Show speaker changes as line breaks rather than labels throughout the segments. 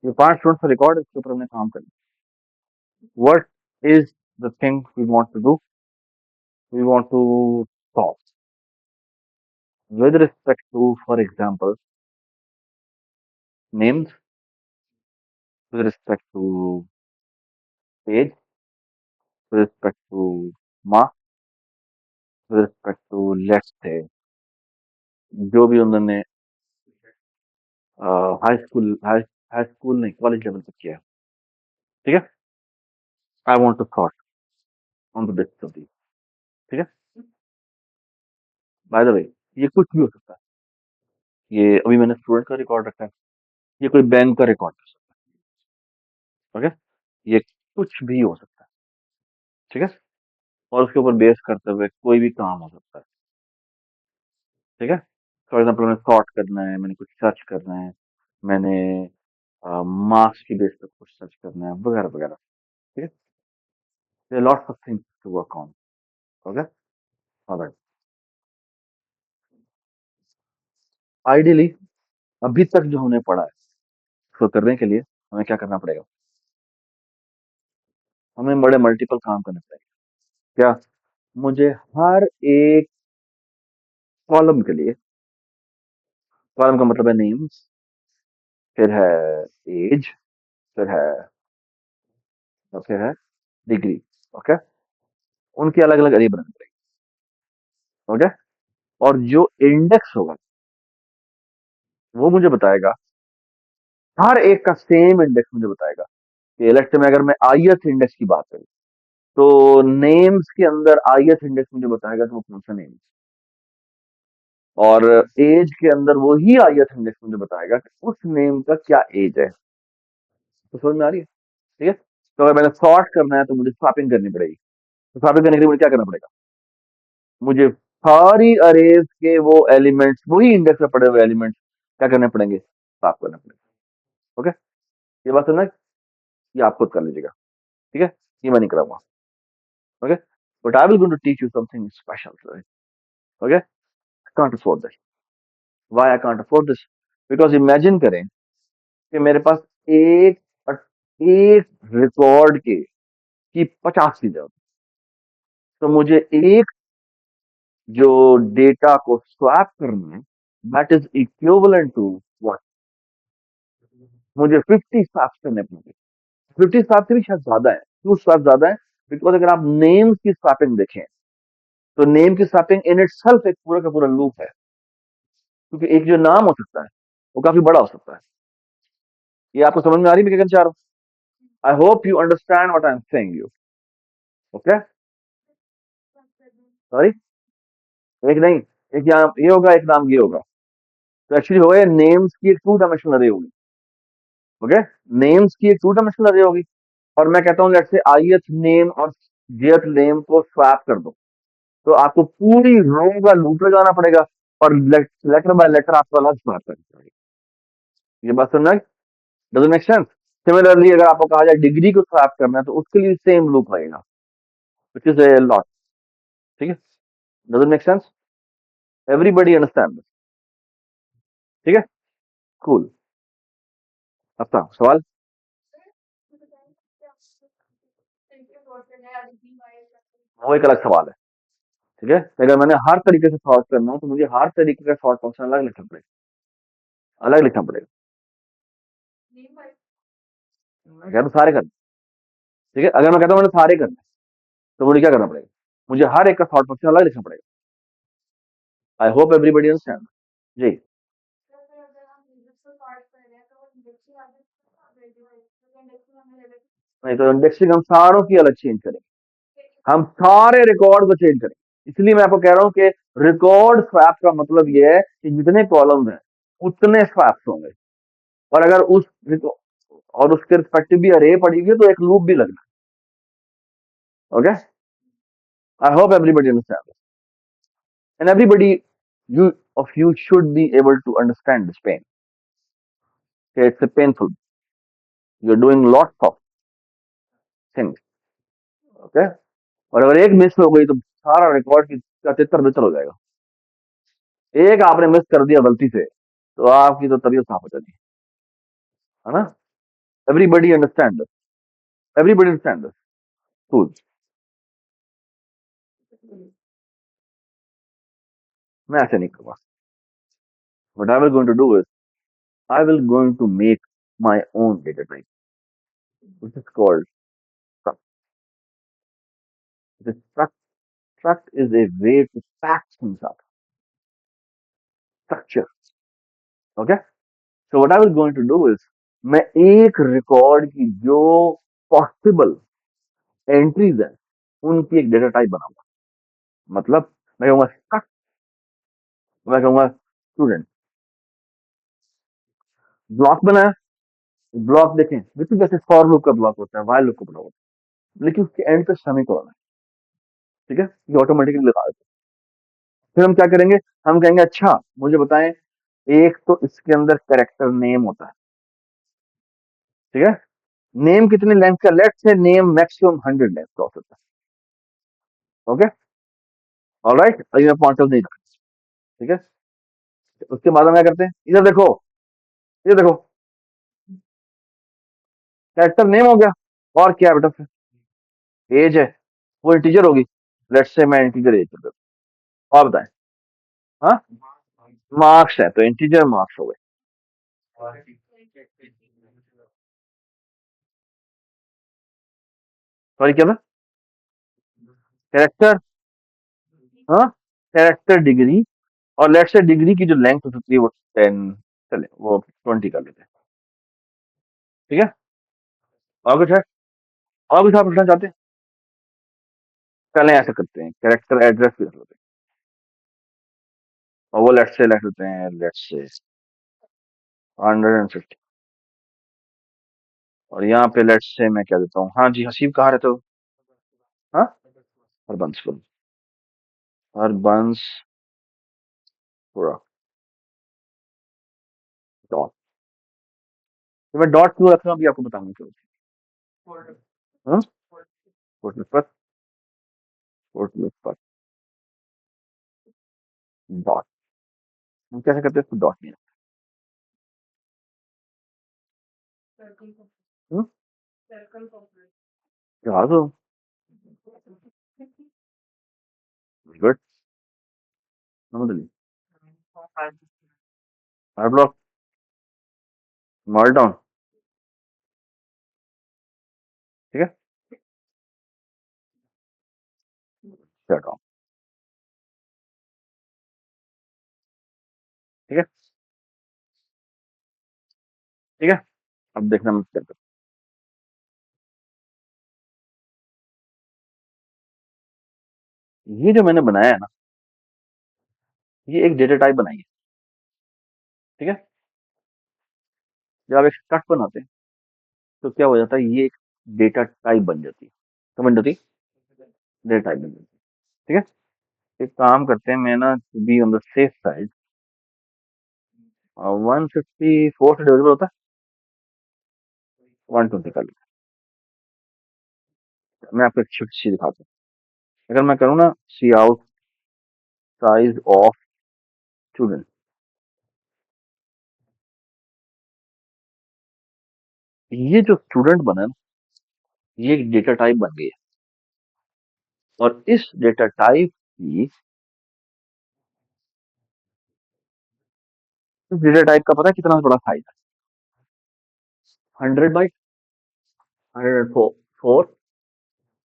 ये 5 स्टूडेंट्स का रिकॉर्ड है, इसके ऊपर हमने काम करना है। What is the thing we want to do? We want to solve with respect to, for example, names, with respect to age, with respect to marks, with respect to, let's say, जो भी उन्होंने high school नहीं, college level तक किया है। ठीक है? I want to thought on the basis of the. ठीक है? बाय द वे, ये कुछ भी हो सकता है। ये अभी मैंने स्टूडेंट का रिकॉर्ड रखा है, ये कोई बैंक का रिकॉर्ड कर सकता है। ओके? ये कुछ भी हो सकता है। ठीक है? और उसके ऊपर बेस करते हुए कोई भी काम हो सकता है। ठीक है? फॉर एग्जाम्पल मैंने सॉर्ट करना है, मैंने कुछ सर्च करना है, मैंने मार्क्स की बेस पर कुछ सर्च करना है, वगैरह वगैरह। ठीक है? Lots of things to work on. Okay? Alright. Ideally अभी तक जो हमने पढ़ा है उसको करने के लिए हमें क्या करना पड़ेगा? हमें बड़े मल्टीपल काम करने पड़ेंगे। क्या? मुझे हर एक कॉलम के लिए, कॉलम का मतलब है नेम्स, फिर है एज, फिर है, और फिर है डिग्री। ओके? उनकी अलग अलग अरे बनानी पड़ेगी। ओके? और जो इंडेक्स होगा वो मुझे बताएगा, हर एक का सेम इंडेक्स मुझे बताएगा कि लेट्स से मैं अगर मैं आईएस इंडेक्स की बात करूं, तो नेम्स के अंदर आईएस इंडेक्स मुझे बताएगा कि वो कौन सा नेम है, और एज के अंदर वही आईएस इंडेक्स मुझे बताएगा कि उस नेम का क्या एज है। तो समझ में आ रही है? ठीक है? तो अगर मैंने सॉर्ट करना है तो मुझे स्वैपिंग करनी पड़ेगी। तो स्वैपिंग करने के लिए मुझे क्या करना पड़ेगा? मुझे सारी अरेज के वो एलिमेंट्स, वही इंडेक्स में पड़े हुए एलिमेंट्स क्या करने पड़ेंगे? साफ करने पड़ेंगे। ओके? ये बात सुनना है? ये आप खुद कर लीजिएगा। ठीक है? ये मैं नहीं कराऊंगा। Okay? But I will going to teach you something special. Okay? I can't afford this. Why I can't afford this? Because imagine करें कि मेरे पास एक एक रिकॉर्ड के की 50 चीजें होती, तो मुझे एक जो डेटा को स्वैप करना है, that is equivalent to what? मुझे 50 स्वैप्स करने पड़ेंगे। 50 स्वैप से भी शायद ज्यादा है। क्यों स्वैप ज्यादा है? बिकॉज अगर आप नेम्स की स्वैपिंग देखें, तो नेम की स्वैपिंग इन इटसेल्फ एक पूरा का पूरा लूप है, क्योंकि एक जो नाम हो सकता है वो काफी बड़ा हो सकता है। ये आपको समझ में आ रही है मैं क्या कहना चाह रहा हूँ? I hope you understand what I am saying you. Okay? Sorry, एक नहीं, एक यहाँ ये होगा, एक नाम ये होगा। तो एक्चुअली होगा ये नेम्स की एक टू डायमेंशनल अरे होगी। ओके? नेम्स की एक टू डायमेंशनल अरे होगी, और मैं कहता हूँ लेट्स से आईएथ नेम और जेथ नेम को स्वैप कर दो, तो आपको पूरी रो का लूप लगाना पड़ेगा, और लेटर बाय लेटर आपको अलग स्वैप करना पड़ेगा। ये बात समझ में? Does make sense? सिमिलरली अगर आपको कहा जाए डिग्री को स्वैप करना है, तो उसके लिए सेम लूप लगेगा, विच इज ए लॉट। ठीक है? Does make sense? Everybody understand? ठीक है? कूल। अब था सवाल, वो एक अलग सवाल है। ठीक है? तो अगर मैंने हर तरीके से सॉल्व करना हो, तो मुझे हर तरीके का शॉर्ट फंक्शन अलग लिखना पड़ेगा, अलग लिखना पड़ेगा। मैं कहता हूँ सारे करना। ठीक है? अगर मैं कहता हूँ मैंने सारे करना है, तो मुझे क्या करना पड़ेगा? मुझे हर एक का शॉर्ट फंक्शन अलग लिखना पड़ेगा। I hope everybody understand. जी। नहीं तो इंडेक्सिंग हम सारों की अलग चेंज करेंगे, हम सारे रिकॉर्ड को चेंज करेंगे। इसलिए मैं आपको कह रहा हूं कि रिकॉर्ड स्वैप का मतलब ये है कि जितने कॉलम हैं उतने स्वैप्स होंगे, और अगर और उसके रिस्पेक्टिव भी अरे पड़ी हुई है, तो एक लूप भी लगना है। Okay? I hope everybody understand, and everybody you of you should be able to understand this pain. Okay? It's a painful, you're doing lots of things. Okay? और अगर एक मिस हो गई तो सारा रिकॉर्ड का तितर बितर हो जाएगा। एक आपने मिस कर दिया गलती से, तो आपकी तो तबीयत साफ हो जाती है ना? Everybody understand this. Everybody understand this. Cool. मैं ऐसे नहीं करूँगा. What I will going to do is I will going to make my own data type, which is called struct. The struct is a way to pack things up. Structure. Okay. So what I was going to do is मैं एक record की जो possible entries है उनकी एक data type बनाऊंगा. मतलब मैं कहूंगा struct, मैं कहूंगा स्टूडेंट. ब्लॉक बनाया. ब्लॉक देखें बिल्कुल जैसे फॉर लूप का ब्लॉक होता है, while लूप का ब्लॉक होता है, लेकिन उसके एंड पे सेमीकोलन है. ठीक है, ये ऑटोमेटिकली लगा देते हैं. फिर हम क्या करेंगे, हम कहेंगे अच्छा मुझे बताएं, एक तो इसके अंदर कैरेक्टर नेम होता है. ठीक है. नेम कितने लेंथ का, let's say name maximum 100 length का हो सकता है. ओके. ऑलराइट, अभी मैं पॉइंटर्स नहीं रखा. ठीक है. उसके बाद हम क्या करते हैं, इधर देखो, इधर देखो, कैरेक्टर नेम हो गया. और क्या है बेटा, फिर एज है, वो इंटीजर होगी. लेट्स से मैं इंटीजर एज कर देता हूं. और बताएं. हाँ, मार्क्स है तो इंटीजर मार्क्स हो गए. सॉरी क्या था, कैरेक्टर. हाँ, कैरेक्टर डिग्री. और लेट्स से डिग्री की जो लेंथ हो सकती है वो 10, चले वो 20 कर लेते हैं. ठीक है. और कुछ है, और कुछ आप पूछना चाहते हैं. पहले ऐसा करते हैं, कैरेक्टर एड्रेस भी रख लेते हैं. और वो लेट्स से रख लेते हैं, लेट्स से 150. और यहाँ पे लेट्स से मैं क्या देता हूँ, हाँ जी हसीब कहाँ रहते हो. हाँ, हरबंसपुर. हरबंसपुरा. डॉट. तो मैं डॉट क्यों रख रहा हूँ अभी आपको बताऊंगा क्यों. हाँ, कोट में पर, कोट में पर डॉट. हम कैसे करते हैं, इसको डॉट नहीं. हम्म, याद हो. गुड. समझ ली. Hard block. Mall down. ठीक है. Shut down. ठीक है. ठीक है. अब देखना मैं क्या करता हूँ. ये जो मैंने बनाया है ना, ये एक डेटा टाइप बनाई है. ठीक है. जब आप एक स्ट्रक्ट बनाते हैं तो क्या हो जाता है, ये एक डेटा टाइप बन जाती है. समझ जाती है, डेटा टाइप बन जाती है. ठीक है. एक काम करते हैं, मैं ना to be on the safe side 154 से डिविजिबल होता है, 120 कर लेते हैं. मैं आपको एक छोटी सी दिखाता हूँ. अगर मैं करूँ ना सी आउट साइज ऑफ स्टूडेंट, ये जो स्टूडेंट बना है ना, ये एक डेटा टाइप बन गई है. और इस डेटा टाइप की, इस डेटा टाइप का पता है कितना बड़ा साइज है, 100 बाइट, 104,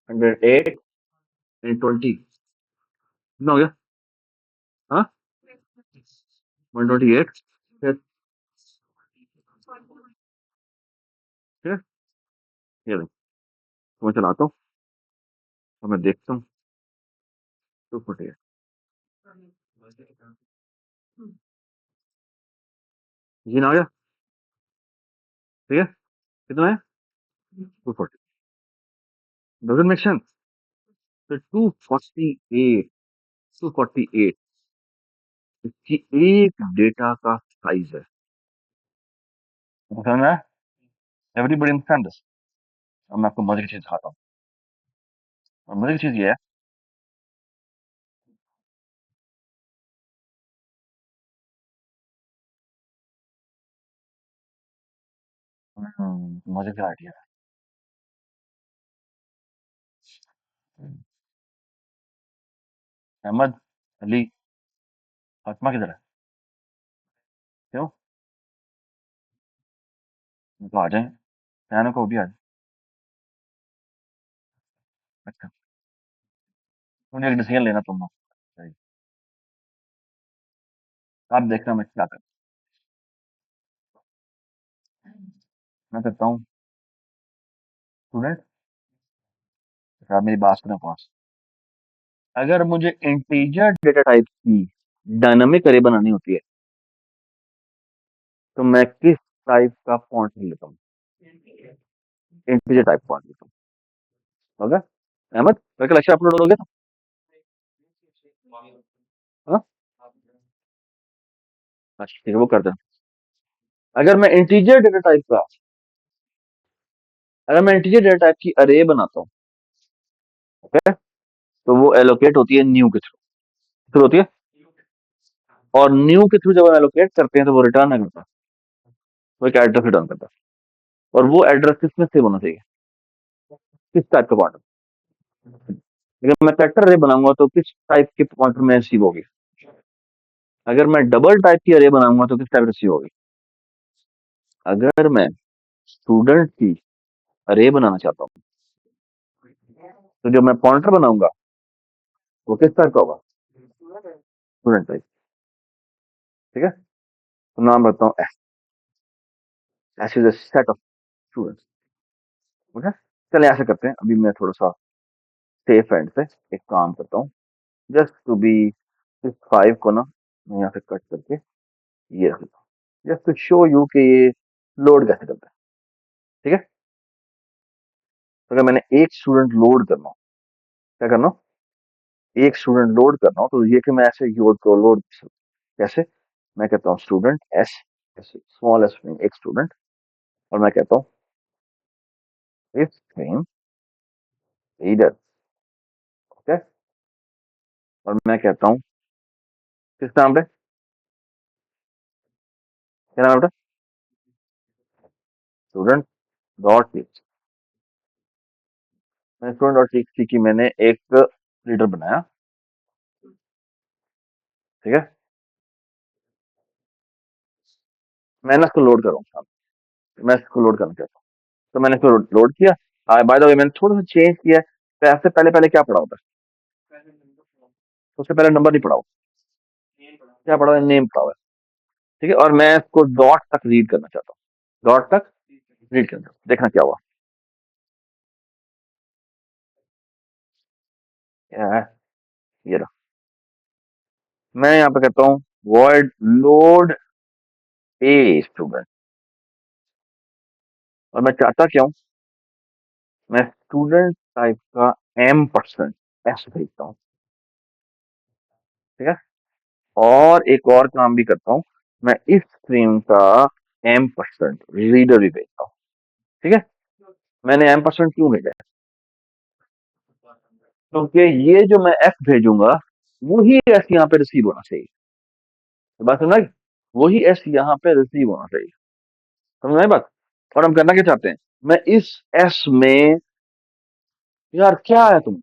108 एंड 20. कितना हो गया. हाँ, 128. फिर ठीक है. ये देखो, तो मैं चलाता हूँ और मैं देखता हूँ 248. ये ना आ गया. ठीक है. कितना है, 240. Doesn't make sense. तो 248, 248 इसकी एक डेटा का साइज है. समझ में आया? Everybody understand this. अब मैं आपको मजे की चीज दिखाता हूँ. और मजे की चीज ये है, मुझे क्या आइडिया है। अहमद, अली, फातिमा किधर है? क्यों? तो आ जाए, मैंने को भी आ जाए। अच्छा, उन्हें एक डिसीजन लेना तुम लोग। सही। आप देखना मैं क्या करता हूँ। मैं करता हूँ स्टूडेंट। आप मेरी बात सुनो पास। अगर मुझे इंटीजर डेटा टाइप की डायनामिक अरे बनानी होती है, तो मैं किस टाइप का फॉन्ट लेता हूँ? इंटीजर टाइप फॉन्ट लेता हूँ। होगा? अहमद, करके लेक्चर अपलोड हो गया था? हाँ? अच्छा ठीक है, वो कर देना। अगर मैं इंटीजर डेटा टाइप का अगर मैं इंटीजर डेटा टाइप की अरे बनाता हूँ, ओके, तो वो एलोकेट होती है न्यू के थ्रू होती है। और न्यू के थ्रू जब हम एलोकेट करते हैं तो वो रिटर्न नहीं करता, वो एक एड्रेस रिटर्न करता है। और वो एड्रेस किसमें सेव होना चाहिए? किस टाइप का पॉइंटर? अगर मैं कैरेक्टर अरे बनाऊंगा तो किस टाइप के पॉइंटर में रिसीव होगी? अगर मैं डबल टाइप की अरे बनाऊंगा तो किस टाइप रिसीव होगी? अगर मैं स्टूडेंट की अरे बनाना चाहता हूँ, तो जो मैं पॉइंटर बनाऊंगा वो किस टाइप का होगा? Student type. ठीक है, तो नाम रखता हूँ S. S is a set of students. Okay, चलिए ऐसा करते हैं, अभी मैं थोड़ा सा सेफ एंड से एक काम करता हूँ। जस्ट टू बी, इस फाइव को ना मैं यहाँ से कट करके ये रख लेता हूँ, जस्ट टू शो यू कि ये लोड कैसे करता है। ठीक है, तो अगर मैंने एक स्टूडेंट लोड करना हो, क्या करना हो? एक स्टूडेंट लोड करना हो तो ये कि मैं ऐसे लोड को लोड कैसे? मैं कहता हूँ स्टूडेंट एस, स्मॉल एस में एक स्टूडेंट, और मैं कहता हूँ इफ स्ट्रीम रीडर। ओके, और मैं कहता हूँ किस नाम पे, क्या नाम है? Student dot TXT. मैं स्टूडेंट डॉट टीएक्सटी की मैंने एक रीडर बनाया। ठीक है, मैंने इसको लोड करूंगा, मैं इसको लोड करना चाहता हूँ। तो मैंने इसको लोड किया। बाय द वे मैंने थोड़ा सा चेंज किया है। तो ऐसे पहले पहले क्या पढ़ा होता है? उससे पहले नंबर नहीं पढ़ा होता, क्या पढ़ा है? नेम पढ़ा हुआ है। ठीक है, और मैं इसको डॉट तक रीड करना चाहता हूँ, डॉट तक रीड करना, देखना क्या हुआ। क्या है? ये रहा। मैं यहाँ पे कहता हूँ void लोड ए स्टूडेंट, और मैं चाहता क्या हूँ? मैं स्टूडेंट टाइप का एम परसेंट एस भेजता हूँ। ठीक है, और एक और काम भी करता हूँ, मैं इस स्ट्रीम का एम परसेंट रीडर भी भेजता हूँ। ठीक है, मैंने एम परसेंट क्यों भेजा है? क्योंकि ये जो मैं एफ भेजूंगा वही एस यहाँ पे रिसीव होना चाहिए। तो बात सुना? वही एस यहाँ पे रिसीव होना चाहिए। समझ आई बात? और हम करना क्या चाहते हैं? मैं इस एस में, यार क्या है तुम,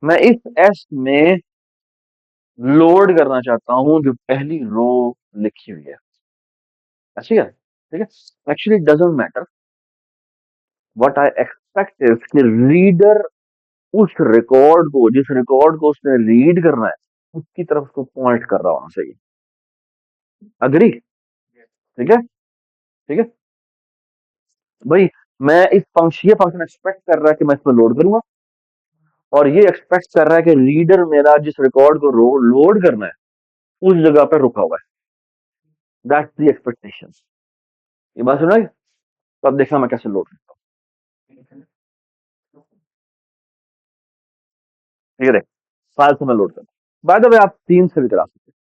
मैं इस एस में लोड करना चाहता हूं जो पहली रो लिखी हुई है। ऐसी है? ठीक है, actually doesn't matter. What I expect is कि रीडर उस रिकॉर्ड को, जिस रिकॉर्ड को उसने रीड करना है, उसकी तरफ उसको पॉइंट कर रहा होना चाहिए। अग्री? ठीक है, ठीक है भाई। मैं इस फंक्शन, ये फंक्शन एक्सपेक्ट कर रहा है कि मैं इसमें लोड करूंगा, और ये एक्सपेक्ट कर रहा है कि रीडर मेरा जिस रिकॉर्ड को लोड करना है उस जगह पर रुका हुआ है। That's the expectation. ये बात सुना? तो अब देखना मैं कैसे लोड करता हूँ। ठीक है, देख, फाइल से मैं लोड करता हूँ। बाय द वे आप तीन से भी करा सकते हैं,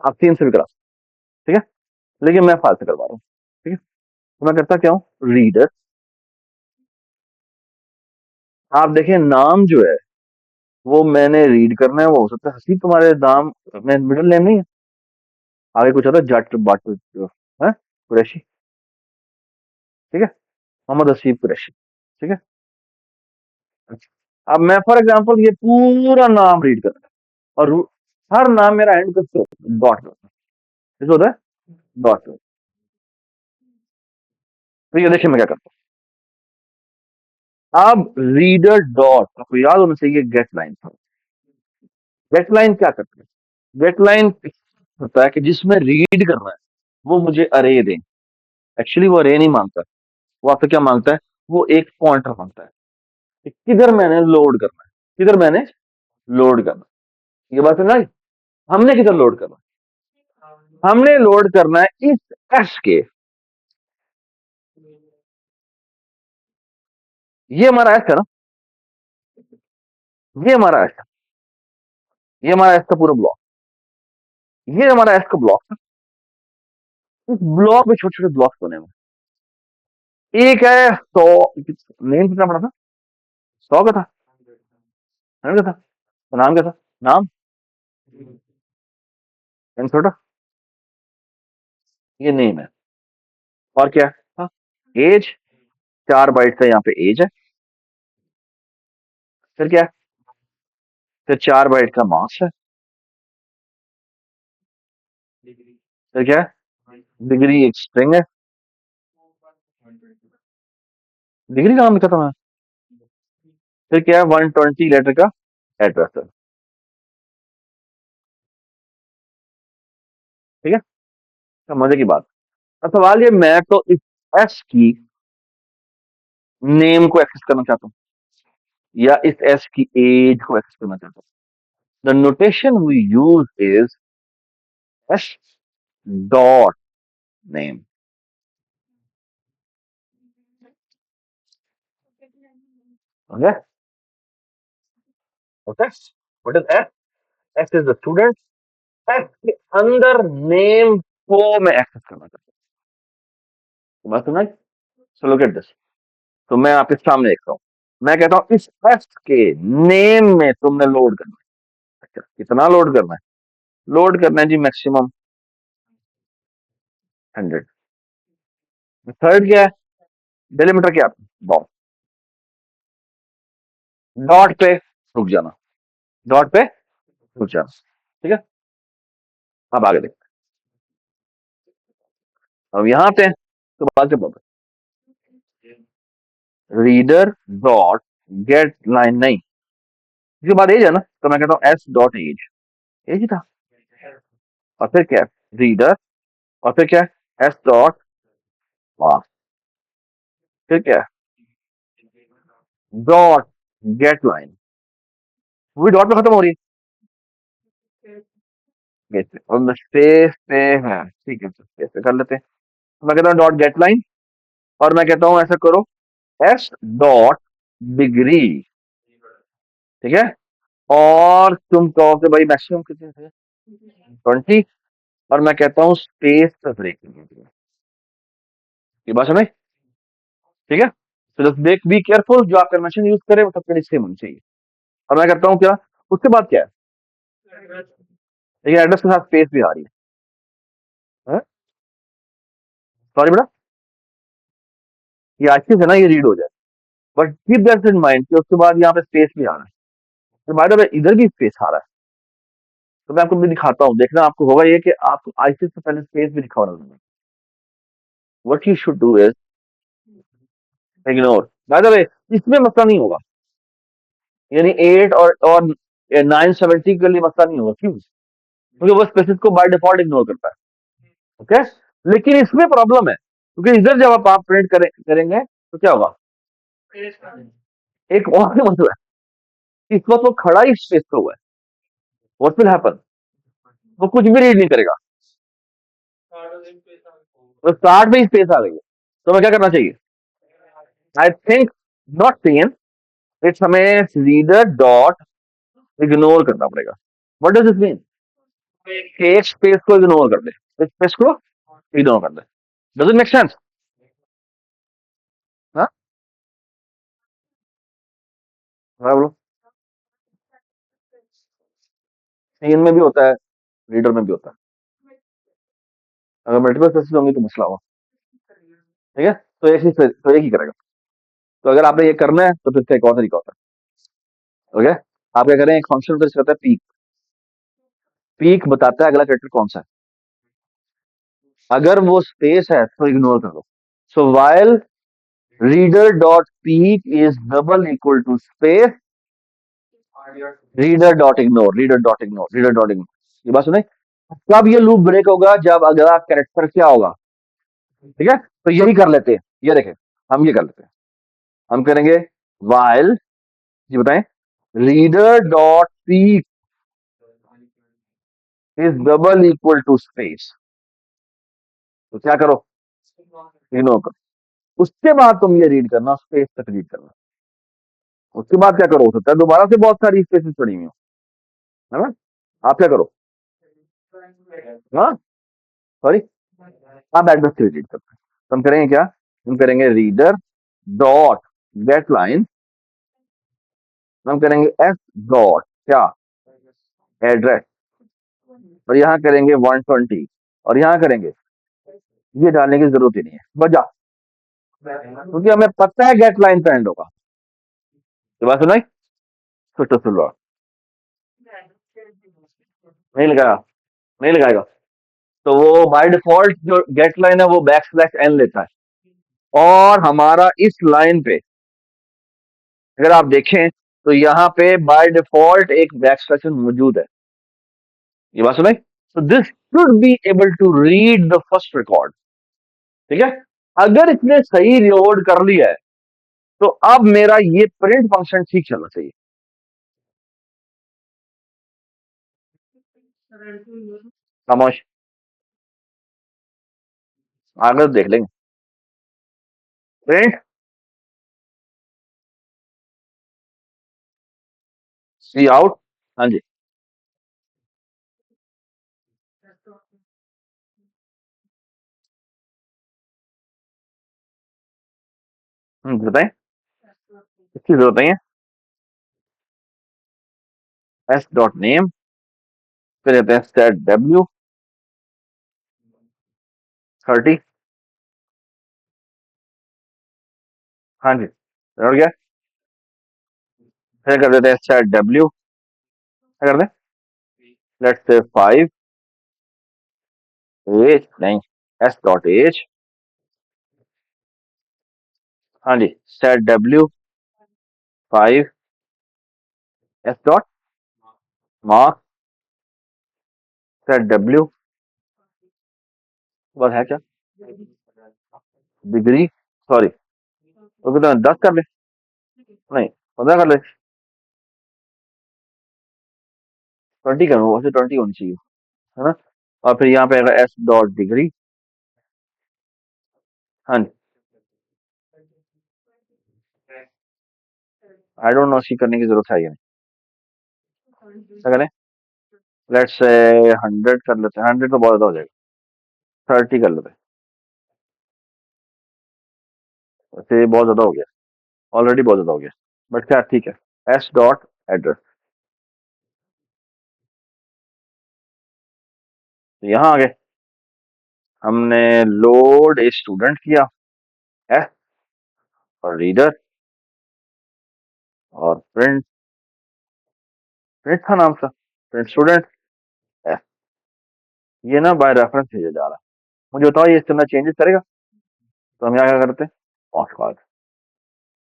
आप तीन से भी करा सकते हैं। ठीक है, लेकिन मैं फाइल से करवा रहा हूँ। ठीक है, तो मैं करता क्या हूँ? रीडर। आप देखें नाम जो है वो मैंने रीड करना है, वो हो सकता है हसीब तुम्हारे नाम में मिडिल नेम नहीं है। आगे कुछ होता है जट बट है कुरैशी। ठीक है, मोहम्मद हसीब कुरैशी। ठीक है। अब मैं फॉर एग्जांपल ये पूरा नाम रीड कर रहा हूं और हर नाम मेरा एंड कर डॉट जैसे होता है डॉट। तो ये देखिए मैं क्या करता हूँ। अब रीडर डॉट आपको याद होना चाहिए गेट लाइन था। गेट लाइन क्या करती है? गेट लाइन होता है कि जिसमें रीड करना है वो मुझे अरे दे। एक्चुअली वो अरे नहीं मांगता, वो आपसे क्या मांगता है? वो एक पॉइंटर मांगता है कि किधर मैंने लोड करना है, किधर मैंने लोड करना है। ये बात है ना? हमने किधर लोड करना है? हमने लोड करना है इस एस के। ये हमारा एस है ना, ये हमारा एस है, ये हमारा एस का पूरा ब्लॉक, ये हमारा एस का ब्लॉक है। इस ब्लॉक में छोटे छोटे ब्लॉक्स बने हुए हैं। एक है 100, नेम कितना बड़ा था? 100 का था, 100 का था। तो नाम क्या था? नाम छोटा, ये नेम है। और क्या है? एज, 4 बाइट का यहाँ पे एज है। फिर क्या है? फिर 4 बाइट का मार्क्स है। फिर क्या है? डिग्री एक स्ट्रिंग है। डिग्री कहाँ लिखा था मैं? फिर क्या है? 120 लेटर का एड्रेस है। ठीक है, तो मजे की बात। अब सवाल ये, मैं तो इस एस की नेम को एक्सेस करना चाहता हूँ या इस एस की एज को एक्सेस करना चाहता हूँ। The notation we use is S dot name. Okay, okay, what is S? S is the student. S के अंदर नेम को मैं एक्सेस करना चाहता हूँ। बात सुना? So look at this. तो मैं आपके सामने देखता हूँ, मैं कहता हूँ इस एस के नेम में तुमने लोड करना है। अच्छा, कितना लोड करना है? लोड करना है जी मैक्सिमम 100। थर्ड क्या है? डेलीमीटर क्या है? डॉट। डॉट पे रुक जाना, डॉट पे रुक जाना। ठीक है, अब आगे देखते हैं। अब यहाँ पे तो बात क्या बोलते हैं? रीडर डॉट गेट लाइन नहीं, इसके बाद एज है ना, तो मैं कहता हूँ एस डॉट एज। एज ही था। और फिर क्या है? रीडर। और फिर क्या है? S dot marks. फिर क्या है? Dot gate line. वो भी डॉट पे खत्म हो रही है। और स्पेस पे है, ठीक है, स्पेस पे कर लेते हैं। तो मैं कहता हूँ डॉट गेट लाइन, और मैं कहता हूँ ऐसा करो एस डॉट डिग्री। ठीक है, और तुम कहो कि भाई मैक्सिमम कितने थे? 20। और मैं कहता हूँ स्पेस पे ब्रेक। ये बात समझ? ठीक है, तो जस्ट देख, बी केयरफुल, जो आप कन्वेंशन यूज करें वो सबके लिए सेम होनी चाहिए। और मैं करता हूँ क्या? उसके बाद क्या है? देखिए एड्रेस के साथ स्पेस भी आ रही है। सॉरी बेटा, ये अच्छे से ना ये रीड हो जाए, but keep that in mind कि उसके बाद यहाँ पे स्पेस भी आ रहा है। तो बाय द वे इधर भी स्पेस आ रहा है। तो मैं आपको भी दिखाता हूँ, देखना आपको होगा ये कि आप आईसी से पहले स्पेस भी दिखा रहा हूँ। What you should do is ignore. By the way इसमें मसला नहीं होगा, यानी 8 और 970 के लिए मसला नहीं होगा। क्यों? क्योंकि वो स्पेसिस को बाय डिफॉल्ट इग्नोर करता है। ओके, लेकिन इसमें प्रॉब्लम है क्योंकि इधर जब आप प्रिंट करेंगे तो क्या होगा? एक और मसला है, इस वक्त वो खड़ा ही स्पेस पे हुआ है। What will happen? वो कुछ भी रीड नहीं करेगा। तो स्टार्ट में ही स्पेस आ गई है, तो हमें क्या करना चाहिए? I think not same, it's हमें रीडर डॉट इग्नोर करना पड़ेगा। What does it mean? एक स्पेस को इग्नोर कर दे, एक स्पेस को इग्नोर कर दे। Does it make sense? हाँ, हाँ, बोलो। इनमें भी होता है, रीडर में भी होता है। अगर मल्टीपल स्पेसेस होंगी तो मसला होगा। ठीक है, तो एक ही करेगा। तो अगर आपने ये करना है तो फिर से एक और तरीका होता है। ओके, आप क्या करें, एक फंक्शन होता है जिसका होता है पीक। पीक बताता है अगला कैरेक्टर कौन सा है। अगर वो स्पेस है तो इग्नोर कर दो। So while reader dot peek is double equal to space reader dot ignore. ये बात सुने, कब ये लूप ब्रेक होगा, जब अगला कैरेक्टर क्या होगा। ठीक है, तो यही कर लेते हैं। ये देखें, हम ये कर लेते हैं। हम करेंगे वाइल, जी बताएं, reader dot peek is double equal to space. तो क्या करो, इग्नोर करो। उसके बाद तुम ये रीड करना, स्पेस तक रीड करना। उसके बाद क्या करो, हो सकता है दोबारा से बहुत सारी स्पेसेस पड़ी हुई हो, है ना। आप क्या करो, हाँ, सॉरी, आप एड्रेस से रीड करते हैं। तो हम करेंगे क्या, हम करेंगे रीडर डॉट गेट लाइन, हम करेंगे एस डॉट क्या, एड्रेस, और यहाँ करेंगे 120, और यहाँ करेंगे, ये डालने की जरूरत ही नहीं है बजा, क्योंकि हमें पता है गेट लाइन पे एंड होगा। ये बात सुनाई, तो सुन लो। नहीं लगाया, नहीं लगाएगा। तो वो बाय डिफॉल्ट जो गेट लाइन है वो बैक स्लैश एन लेता है, और हमारा इस लाइन पे अगर आप देखें तो यहाँ पे बाय डिफॉल्ट एक बैक स्लैश मौजूद है। ये बात सुनाई, तो this should be able to read the first record. ठीक है, अगर इसने सही लोड कर लिया है तो अब मेरा ये प्रिंट फंक्शन ठीक चलना चाहिए। खामोश, आगे देख लेंगे। प्रिंट सी आउट, हाँ जी। बताएं, इसकी जरूरत नहीं है। एस डॉट नेम, फिर देते हैं सेट W30। हाँ जी, हो गया। फिर कर देते हैं सेट डब्ल्यू, क्या कर दें, लेट्स से 5 एज नहीं, एस डॉट एज। हाँ जी, set W5 S dot marks, set W, बस है क्या, डिग्री, सॉरी, तो कितना 10 कर ले, नहीं 15 कर ले, 20 करूँ, वैसे 20 होनी चाहिए, है ना। और फिर यहाँ पे आएगा एस डॉट डिग्री। हाँ जी, आई डोंट नो, सी करने की जरूरत है या नहीं, क्या करें, लेट्स से 100 कर लेते हैं, 100 तो बहुत ज्यादा हो जाएगा, 30 कर लेते हैं, वैसे ये बहुत ज्यादा हो गया, ऑलरेडी बहुत ज्यादा हो गया, बट क्या ठीक है। एस डॉट एड्रेस, तो यहाँ आ गए, हमने लोड ए स्टूडेंट किया, एस, और रीडर, और प्रिंट, प्रिंट था नाम था, प्रिंट स्टूडेंट, एस। ये ना बाय रेफरेंस भेजा जा रहा है। मुझे बताओ ये इसमें चेंजेस करेगा, तो हम यहाँ क्या करते हैं, पॉज कार्ड,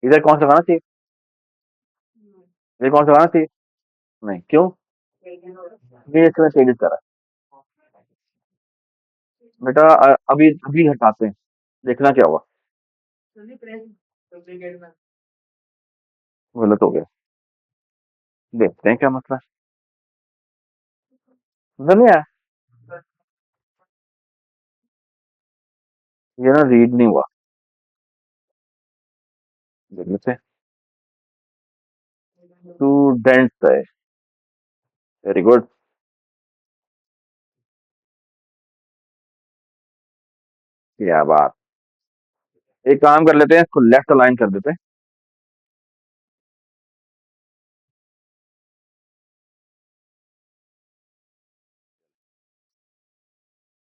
इधर कौन सा गाना चाहिए, इधर कौन सा गाना चाहिए, नहीं क्यों, ये इसमें चेंजेस करा है। बेटा अभी अभी हटाते हैं, देखना क्या हुआ, गलत हो गया, देखते हैं क्या मसला है, समझ नहीं आया, ये ना रीड नहीं हुआ, देख लेते हैं। स्टूडेंट है, वेरी गुड, क्या बात। एक काम कर लेते हैं, इसको लेफ्ट अलाइन कर देते हैं।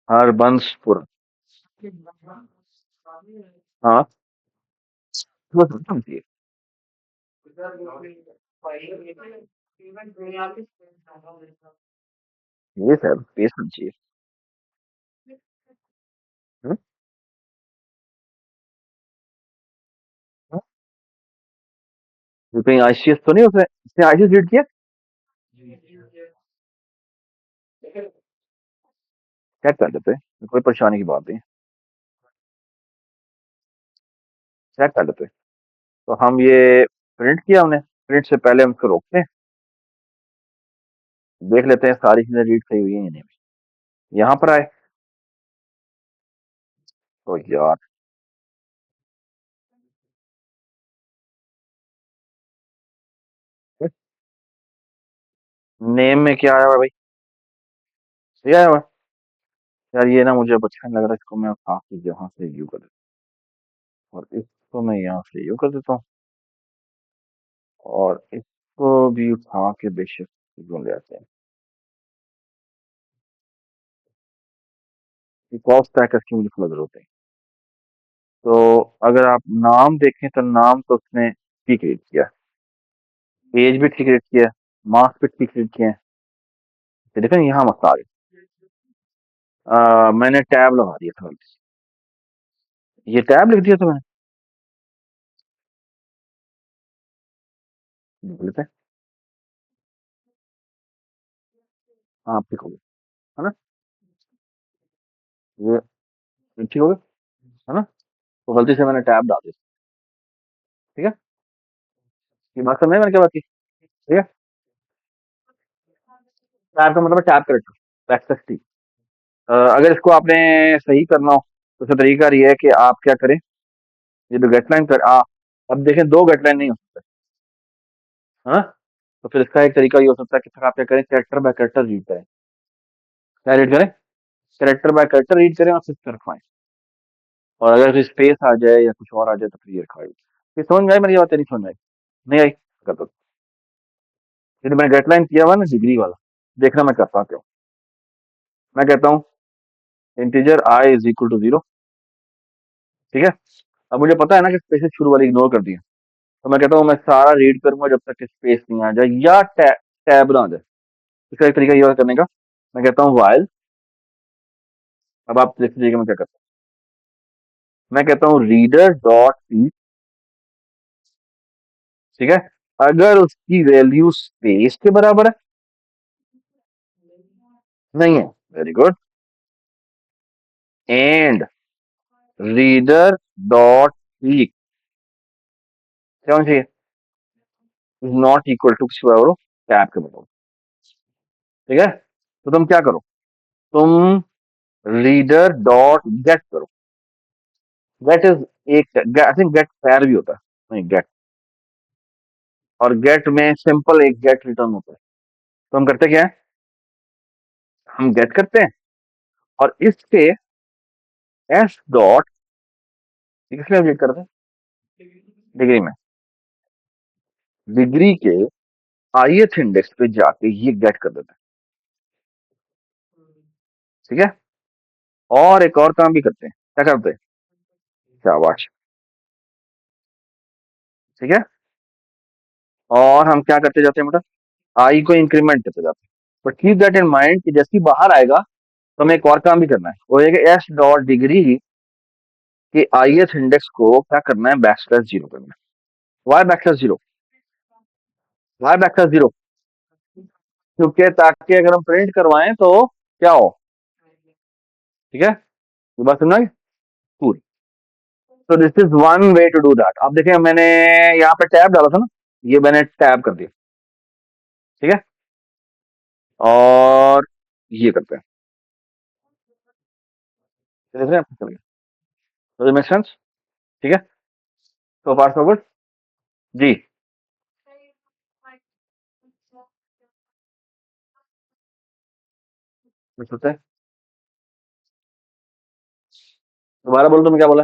हरबंसपुर। हाँ, वो समझिए। ये सर पेश समझिए। हम्म, हम्म। ये कहीं आईसीएस तो नहीं, उसने इसने आईसीएस रीड किया? चेक कर लेते हैं, कोई परेशानी की बात नहीं। चेक कर लेते हैं। तो हम ये प्रिंट किया हमने, प्रिंट से पहले हम इसको रोकते हैं, देख लेते हैं सारी चीजें रीड सही हुई हैं या नहीं। यहाँ पर आए तो यार, नेम में क्या आया हुआ है भाई? सही आया हुआ है? यार ये ना मुझे अब अच्छा नहीं लग रहा, इसको मैं उठा के यहाँ से यू कर देता हूँ और इसको मैं यहाँ से यू कर देता हूँ और इसको भी उठा के बेशक यूं ले आते हैं। कॉस्ट पैकर्स की मुझे फुल जरूरत है। तो अगर आप नाम देखें तो नाम तो उसने ठीक रीड किया, एज भी ठीक रीड किया, मार्क्स भी ठीक रीड किए हैं। तो देखो यहाँ मसला आ गया, मैंने टैब लगा दिया था, ये टैब लिख दिया था मैंने। गलत है। हाँ ठीक हो गया, है ना? ये ठीक हो गया, है ना? तो गलती से मैंने टैब डाल दिया। ठीक है, ये बात समझ में मैंने क्या बात की? ठीक है, टैब का मतलब है टैब करेक्टर, बैकस्लैश टी। अगर इसको आपने सही करना हो तो उसका तरीका ये है कि आप क्या करें, ये जो गेटलाइन कर अब देखें, दो गेटलाइन नहीं हो सकते, हाँ? तो फिर इसका एक तरीका ये हो सकता है कि आप क्या करें, कैरेक्टर बाय कैरेक्टर रीड करें। क्या रीड करें? कैरेक्टर बाय कैरेक्टर रीड करें और फिर रखवाएं। और अगर स्पेस आ जाए या कुछ और आ जाए तो फिर ये रखवाएं। ये समझ में आई मेरी बात या नहीं समझ में आई? नहीं आई? कर दो। ये जो मैंने गेटलाइन किया हुआ ना डिग्री वाला, देखना मैं करता क्यों। मैं कहता हूँ integer I is equal to 0। ठीक है, अब मुझे पता है ना कि स्पेसेस शुरू वाली इग्नोर कर दी है, तो मैं कहता हूँ मैं सारा रीड करूंगा जब तक स्पेस नहीं आ जाए या टैब ना आ जाए। इसका एक तरीका ये और करने का, मैं कहता हूँ वाइल, अब आप देख लीजिएगा मैं क्या करता हूँ। मैं कहता हूँ रीडर डॉट सी। ठीक है, अगर उसकी वैल्यू स्पेस के बराबर है, नहीं है, very good, and reader dot C क्या होना चाहिए, इज नॉट इक्वल टू किसी बराबर हो, टैब के बराबर। ठीक है, तो तुम क्या करो, तुम रीडर डॉट गेट करो। गेट इज एक, आई थिंक गेट पैर भी होता है, नहीं गेट, और गेट में सिंपल एक गेट रिटर्न होता है। तो हम करते क्या है, हम गेट करते हैं और इसके एस डॉट, किसमें अपडेट करते हैं, डिग्री में, डिग्री के ith इंडेक्स पे जाके ये गेट कर देते हैं। ठीक है, और एक और काम भी करते हैं, क्या करते हैं, शाबाश। ठीक है, और हम क्या करते जाते हैं बेटा, आई को इंक्रीमेंट करते जाते हैं। But keep that in mind कि जैसे ही बाहर आएगा तो हमें एक और काम भी करना है, वो है कि एस डॉट डिग्री के ith इंडेक्स को क्या करना है, बैकस्लैश जीरो करना है। Why backslash zero? Why backslash zero क्योंकि ताकि अगर हम प्रिंट करवाएं तो क्या हो। ठीक है, ये बात सुनना है? कूल। तो this is one way to do that. आप देखें मैंने यहाँ पे टैब डाला था ना, ये मैंने टैब कर दिया। ठीक है, और ये करते हैं, देख रहे हैं आपको, चलिए, डज इट मेक सेंस? ठीक है, तो फास्ट फॉरवर्ड जी। कुछ होता है, दोबारा बोलो, तुम क्या बोला?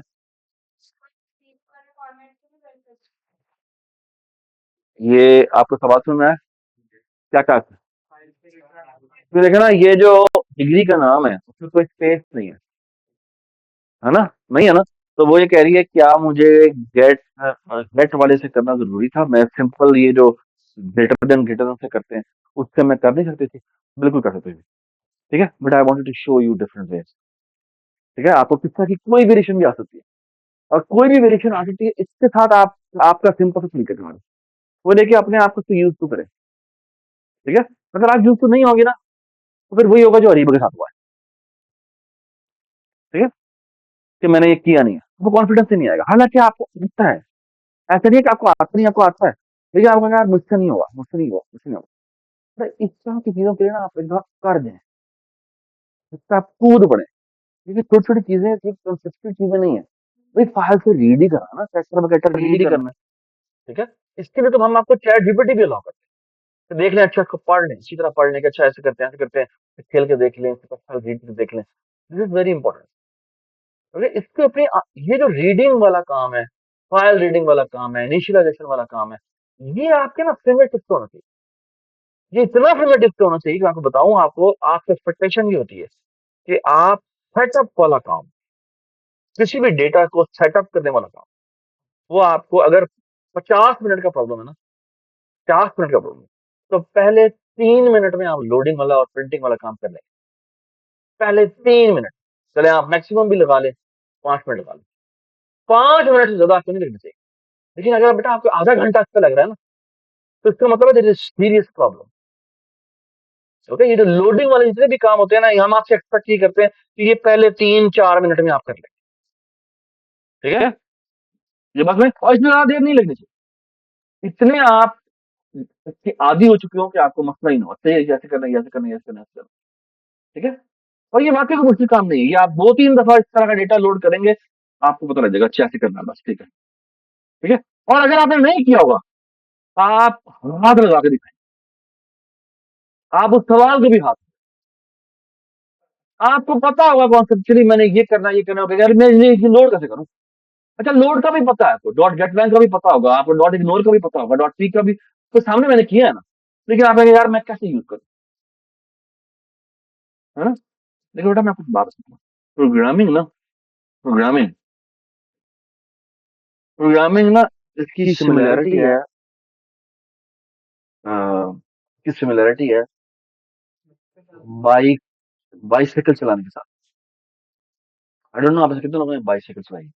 ये आपको सवाल सुन रहा है, क्या कहा? तो देखे ना, डिग्री का नाम है, उसमें कोई स्पेस नहीं है ना? नहीं है ना? तो वो ये कह रही है क्या मुझे गेट गेट वाले से करना जरूरी था? मैं सिंपल ये जो ग्रेटर देन से करते हैं उससे मैं कर नहीं सकती थी? बिल्कुल कर सकती थी। ठीक है, but I wanted to show you different way. ठीक है, आपको किस तरह की कोई वेरिएशन भी आ सकती है, और कोई भी वेरिएशन आ सकती है, इसके साथ आप आपका सिंपल से क्लिक करना, वो लेके अपने आप को यूज टू करें। ठीक है, अगर आप यूज टू नहीं होगी ना, तो फिर वही होगा जो अरीब के साथ हुआ है। ठीक है, कि मैंने ये किया नहीं है, वो कॉन्फिडेंस ही नहीं आएगा, हालांकि आपको आता है। ऐसा नहीं है कि आपको आता नहीं, आपको आता है, लेकिन आपको यार मुझसे नहीं होगा, मुझसे नहीं होगा, मुझसे नहीं होगा। तो इस तरह की चीजों के लिए ना आप एक बार कर दें, इससे आप कूद पड़े, क्योंकि छोटी छोटी चीजें एक कंसिस्टेंट चीजें नहीं है। भाई फाइल से रीड ही करना ना, चैप्टर वगैरह रीड ही करना है। ठीक है, इसके लिए तो हम आपको चैट जीपीटी भी अलाउ करते हैं, तो देख लें, अच्छा इसको पढ़ लें, इसी तरह पढ़ लें कि अच्छा ऐसे करते हैं, ऐसे करते हैं, फिर खेल के देख लें, इसके बाद रीड के देख लें। This is very important. Okay, इसके अपनी ये जो रीडिंग वाला काम है, फाइल रीडिंग वाला काम है, इनिशियलाइजेशन वाला काम है, ये आपके ना फिंगर टिप्स होना चाहिए। ये इतना फिंगर टिप्स होना चाहिए कि मैं आपको बताऊं, आपको आपकी एक्सपेक्टेशन ये होती है कि आप सेटअप वाला काम, किसी भी डेटा को सेटअप करने वाला काम, वो आपको अगर 50 मिनट का प्रॉब्लम है ना, 50 मिनट का प्रॉब्लम, तो पहले 3 मिनट में आप लोडिंग वाला और प्रिंटिंग वाला काम कर लें। पहले 3 मिनट, चले आप मैक्सिमम भी लगा लें, 5 मिनट लगा लें, 5 मिनट से ज्यादा आपको नहीं लगना चाहिए। लेकिन अगर बेटा आपको आधा घंटा इसका लग रहा है ना, तो इसका मतलब है सीरियस प्रॉब्लम। ओके, ये जो लोडिंग वाले जितने भी काम होते हैं ना, ये हम आपसे एक्सपेक्ट ये करते हैं कि ये पहले 3-4 मिनट में आप कर लें। ठीक है, ये बात में, और इसमें ज्यादा देर नहीं लगनी चाहिए। इतने आप इसके आदी हो चुके हो कि आपको मसला ही ना हो, चाहिए ऐसे करना है, ऐसे करना है, ऐसे करना है, ऐसे करना है। ठीक है, और ये वाकई कोई मुश्किल काम नहीं है, ये आप 2-3 दफा इस तरह का डेटा लोड करेंगे, आपको पता लग जाएगा अच्छा ऐसे करना है, बस ठीक है। ठीक है, और अगर आपने नहीं किया होगा, आप हाथ लगा के दिखाएं, आप उस सवाल को भी हाथ, आपको पता होगा कॉन्सेप्चुअली मैंने ये करना होगा, यार मैं ये लोड कैसे करूं? अच्छा, लोड का भी पता है आपको, डॉट गेट बैंक का भी पता होगा आपको, डॉट इग्नोर का भी पता होगा, डॉट पी का भी, तो सामने मैंने किया है ना। लेकिन आप कहेंगे यार मैं कैसे यूज करूं, है ना? लेकिन बेटा मैं आपको बात बताऊं, प्रोग्रामिंग ना, प्रोग्रामिंग प्रोग्रामिंग ना, इसकी सिमिलैरिटी है, इसकी सिमिलैरिटी है बाइक बाइसाइकिल चलाने के साथ। आई डोंट नो आप ऐसे कितने लोगों ने बाइसाइकिल चलाई है?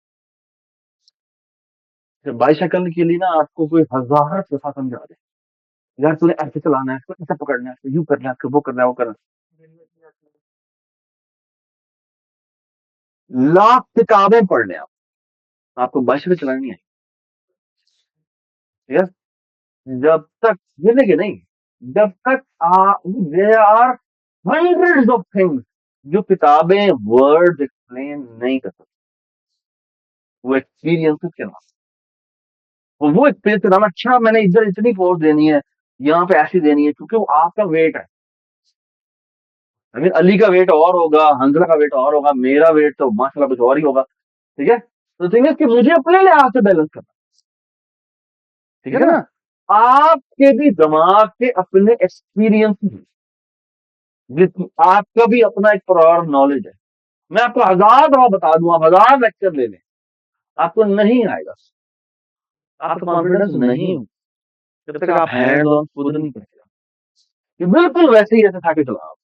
बाइसाइकिल के लिए ना आपको कोई हजार दफा समझा दे, यार तूने ऐसे चलाना है, इसको ऐसे पकड़ना है, इसको यूं करना है, इसको वो करना है, वो करना है, लाख किताबें पढ़ लें आप, आपको बाइसाइकिल चलानी नहीं है। ठीक है, जब तक गिरने के नहीं, जब तक there are hundreds of things जो किताबें वर्ड्स एक्सप्लेन नहीं कर सकती, वो एक्सपीरियंसेस के नाम, वो एक्सपीरियंस के नाम, अच्छा मैंने इधर इतनी फोर्स देनी है, यहाँ पे ऐसी देनी है, क्योंकि वो आपका वेट है। आई मीन अली का वेट और होगा, हंजला का वेट और होगा, मेरा वेट तो माशाल्लाह कुछ और ही होगा। ठीक है, तो थिंग है कि मुझे अपने लिहाज से बैलेंस करना। ठीक है ना, आपके भी दिमाग के अपने एक्सपीरियंस, जिस आपका भी अपना एक प्रायर नॉलेज है। मैं आपको हजार दफा बता दूं, आप हजार लेक्चर ले लें, आपको नहीं आएगा, आपका कॉन्फिडेंस नहीं हो, जब तक आप हैंड ऑन खुद नहीं करेगा। ये बिल्कुल वैसे ही ऐसे था कि चलो आप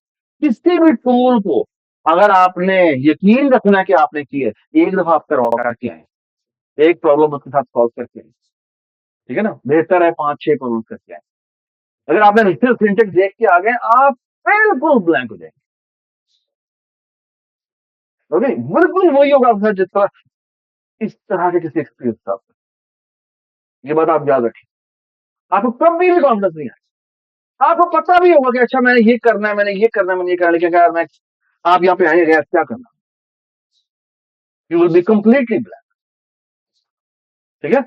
किसी भी टूल को, अगर आपने यकीन रखना है कि आपने की है, एक दफा आप करवा करके आए, एक प्रॉब्लम उसके साथ सॉल्व करके आए, ठीक है ना, बेहतर है 5-6 प्रॉब्लम करके आए। अगर आपने सिर्फ सिंटेक्स देख के आ गए, आप बिल्कुल ब्लैंक हो जाएंगे। ओके, बिल्कुल वही होगा आपके साथ जिस तरह इस तरह के किसी एक्सपीरियंस था। ये बात आप याद रखें, आपको कभी भी कॉन्फिडेंस नहीं आएगा। आपको पता भी होगा कि अच्छा मैंने ये करना है, मैंने ये करना है, मैंने ये करना है, लेकिन यार मैं, आप यहाँ पे आए यार क्या करना, you will be completely blank. ठीक है,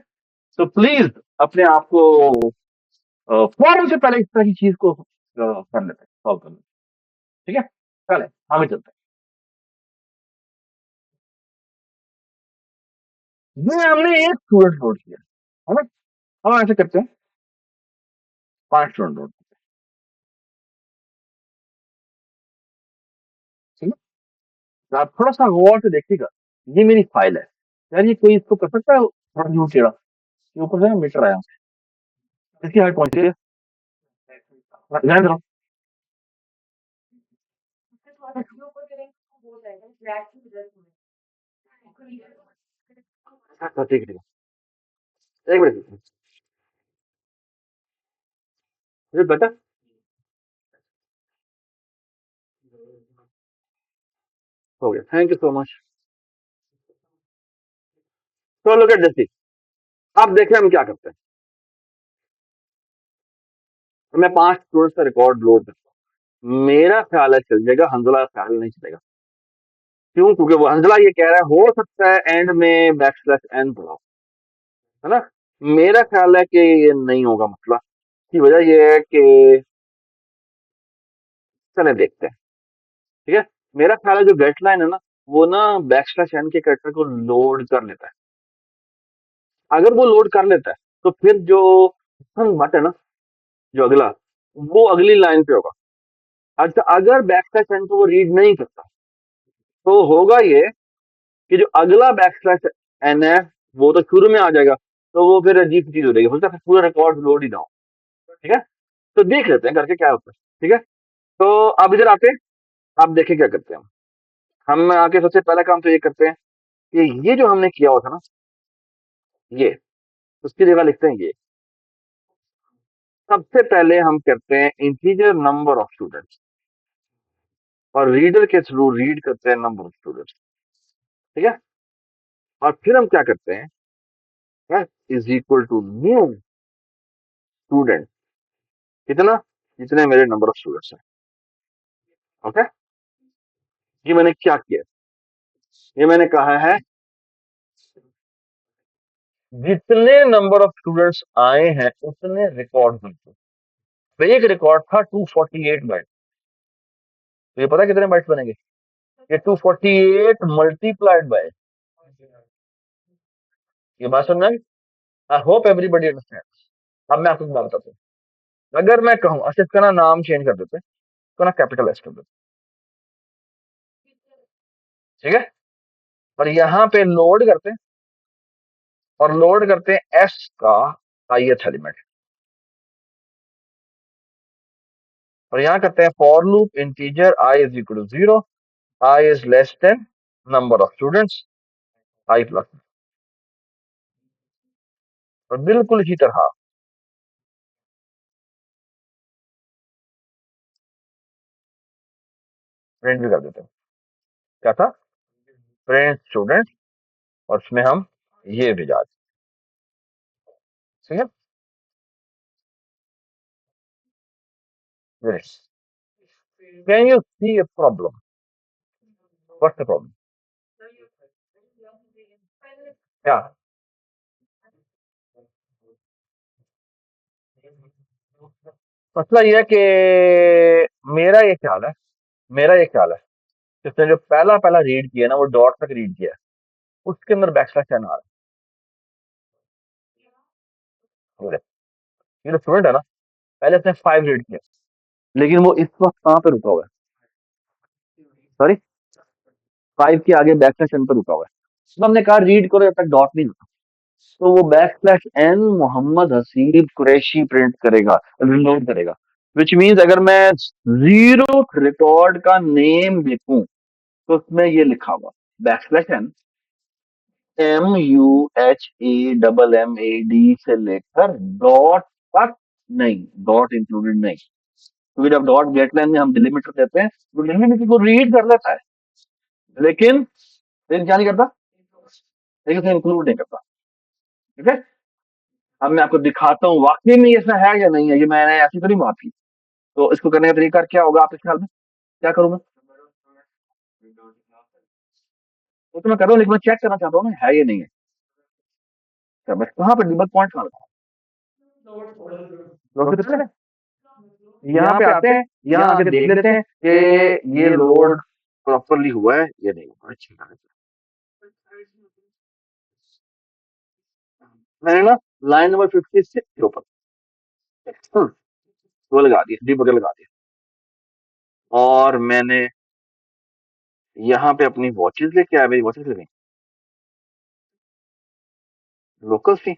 तो प्लीज अपने आप को फौरन से पहले इस तरह की चीज को कर लेते हैं, सॉल्व कर लेते हैं। ठीक है, चले आगे चलते हैं। ये हमने एक स्टूडेंट नोट किया है ना, हम ऐसे करते हैं, 5 स्टूडेंट नोट, तो आप थोड़ा सा गौर से देखिएगा, ये मेरी फाइल है। यार ये कोई इसको कर सकता है थोड़ा झूठ टेढ़ा? ये ऊपर से ना मीटर आया, इसकी हाइट कौन सी है? ध्यान दो। हाँ, ठीक है ठीक है, एक मिनट। ये बेटा, हो गया, थैंक यू सो मच। तो लुक एट दिस। अब देखें हम क्या करते हैं। मैं 5 स्टूडेंट्स का रिकॉर्ड लोड करता हूँ, मेरा ख्याल है चल जाएगा, हंजला का ख्याल नहीं चलेगा। क्यों? क्योंकि वो हंजला ये कह रहा है हो सकता है एंड में बैक स्लैश एन पड़ा हो, है ना। मेरा ख्याल है कि ये नहीं होगा मसला। की वजह ये है कि, चले देखते हैं। ठीक है, मेरा ख्याल है जो गेट लाइन है ना, वो ना बैक स्लैश एन के कैरेक्टर को लोड कर लेता है। अगर वो लोड कर लेता है तो फिर जो बट है ना, जो अगला, वो अगली लाइन पे होगा। अच्छा, अगर बैक स्लैश एन को वो रीड नहीं करता तो होगा ये कि जो अगला बैक स्लैश एन है वो तो शुरू में आ जाएगा, तो वो फिर अजीब सी चीज हो जाएगी, हो सकता है पूरा रिकॉर्ड लोड ही ना हो। ठीक है, तो देख लेते हैं करके क्या होता है। ठीक है, तो अब इधर आते हैं। आप देखें क्या करते हैं हम आके सबसे पहला काम तो ये करते हैं कि ये जो हमने किया हुआ था ना, ये उसकी जगह लिखते हैं ये। सबसे पहले हम करते हैं इंटीजर नंबर ऑफ स्टूडेंट्स, और रीडर के थ्रू रीड करते हैं नंबर ऑफ स्टूडेंट्स। ठीक है, और फिर हम क्या करते हैं, is equal to new student, कितना, जितने मेरे नंबर ऑफ स्टूडेंट्स हैं। ओके, ये मैंने क्या किया, ये मैंने कहा है जितने नंबर ऑफ स्टूडेंट्स आए हैं उतने रिकॉर्ड हुए। तो एक रिकॉर्ड था 248 बाइट, तो ये पता है कितने बाइट्स बनेंगे? ये 248 मल्टीप्लाइड बाय, ये बात समझ आई? I hope everybody understand. अब मैं आपको एक बात बताता हूँ, अगर मैं कहूँ, अच्छा इसका ना नाम चेंज कर देते हैं, इसको ना कैपिटल एस कर देते हैं, ठीक है। और यहाँ पे लोड करते हैं, और लोड करते हैं एस का ith एलिमेंट, और यहाँ करते हैं for loop integer I is equal to 0, I is less than number of students I plus, और बिल्कुल इसी तरह प्रिंट भी कर देते हैं। क्या था? प्रिंट स्टूडेंट, और उसमें हम ये भेजा दें। ठीक है, can you see a problem? What's the problem? क्या? मसला ये है कि मेरा ये ख्याल है, मेरा ये ख्याल है कि उसने जो पहला पहला रीड किया ना, वो डॉट तक रीड किया है, उसके अंदर बैक स्लैश एन आ रहा है। ये जो स्टूडेंट है ना, पहले उसने 5 रीड किया, लेकिन वो इस वक्त कहाँ पे रुका हुआ है? सॉरी, 5 के आगे बैक स्लैश एन पर रुका हुआ है। तो हमने कहा रीड करो जब तक डॉट नहीं होता। तो वो backslash N Mohammad Haseeb Qureshi print करेगा, रिलोड करेगा। विच मीन्स अगर मैं जीरो रिकॉर्ड का नेम देखूं तो उसमें ये लिखा हुआ बैक स्लैश एन MUHAMMAD से लेकर डॉट तक नहीं, डॉट इंक्लूडेड नहीं, क्योंकि जब डॉट गेट लाइन में हम डिलीमीटर देते हैं तो डिलीमीटर को रीड कर लेता है, लेकिन क्या नहीं करता, लेकिन उसे इंक्लूड नहीं करता। ठीक है, अब मैं आपको दिखाता हूँ वाकई में ऐसा है या नहीं है, ये मैंने ऐसी तो नहीं बात की। तो इसको करने का तरीका क्या होगा आपके ख्याल में? क्या करूँ मैं? वो तो मैं कर रहा हूँ, लेकिन मैं चेक करना चाहता हूँ ना है ये नहीं है। क्या बस कहाँ पर डिबग पॉइंट कहाँ लगाऊं? यहाँ पे आते हैं, यहाँ आके देख लेते हैं कि ये लोड प्रॉपरली हुआ है या नहीं हुआ। अच्छा, मैंने ना लाइन नंबर 56 के ऊपर वो लगा दिया, डिबगर लगा दिया, और मैंने यहाँ पे अपनी वॉचेस लेके आया, मेरी वॉचेस ले गई, लोकल थी।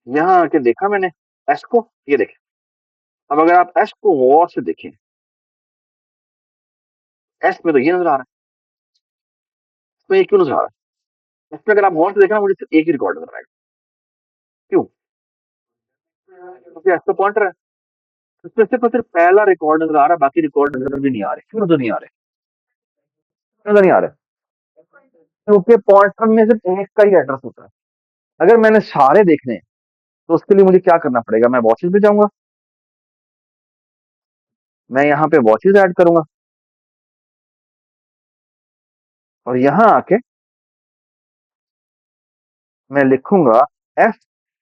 यहाँ आके देखा मैंने एस को, ये देखे। अब अगर आप एस को गौर से देखें, एस में तो ये नजर आ रहा है, इसमें ये क्यों नजर आ रहा है? इसमें अगर आप गौर से देखना, मुझे सिर्फ एक ही रिकॉर्ड नजर आएगा। क्यों? क्योंकि एस तो पॉइंटर है। इसमें सिर्फ और सिर्फ पहला रिकॉर्ड नजर आ रहा है, बाकी रिकॉर्ड नजर भी नहीं आ रहे। क्यों नजर नहीं आ रहे? क्यों नजर नहीं आ रहे? क्योंकि पॉइंटर में सिर्फ एक का ही एड्रेस होता है। अगर मैंने सारे देखने हैं, तो उसके लिए मुझे क्या करना पड़ेगा? मैं वॉचेस पे जाऊंगा, मैं यहाँ पे वॉचेस ऐड करूंगा, और यहाँ आके मैं लिखूंगा F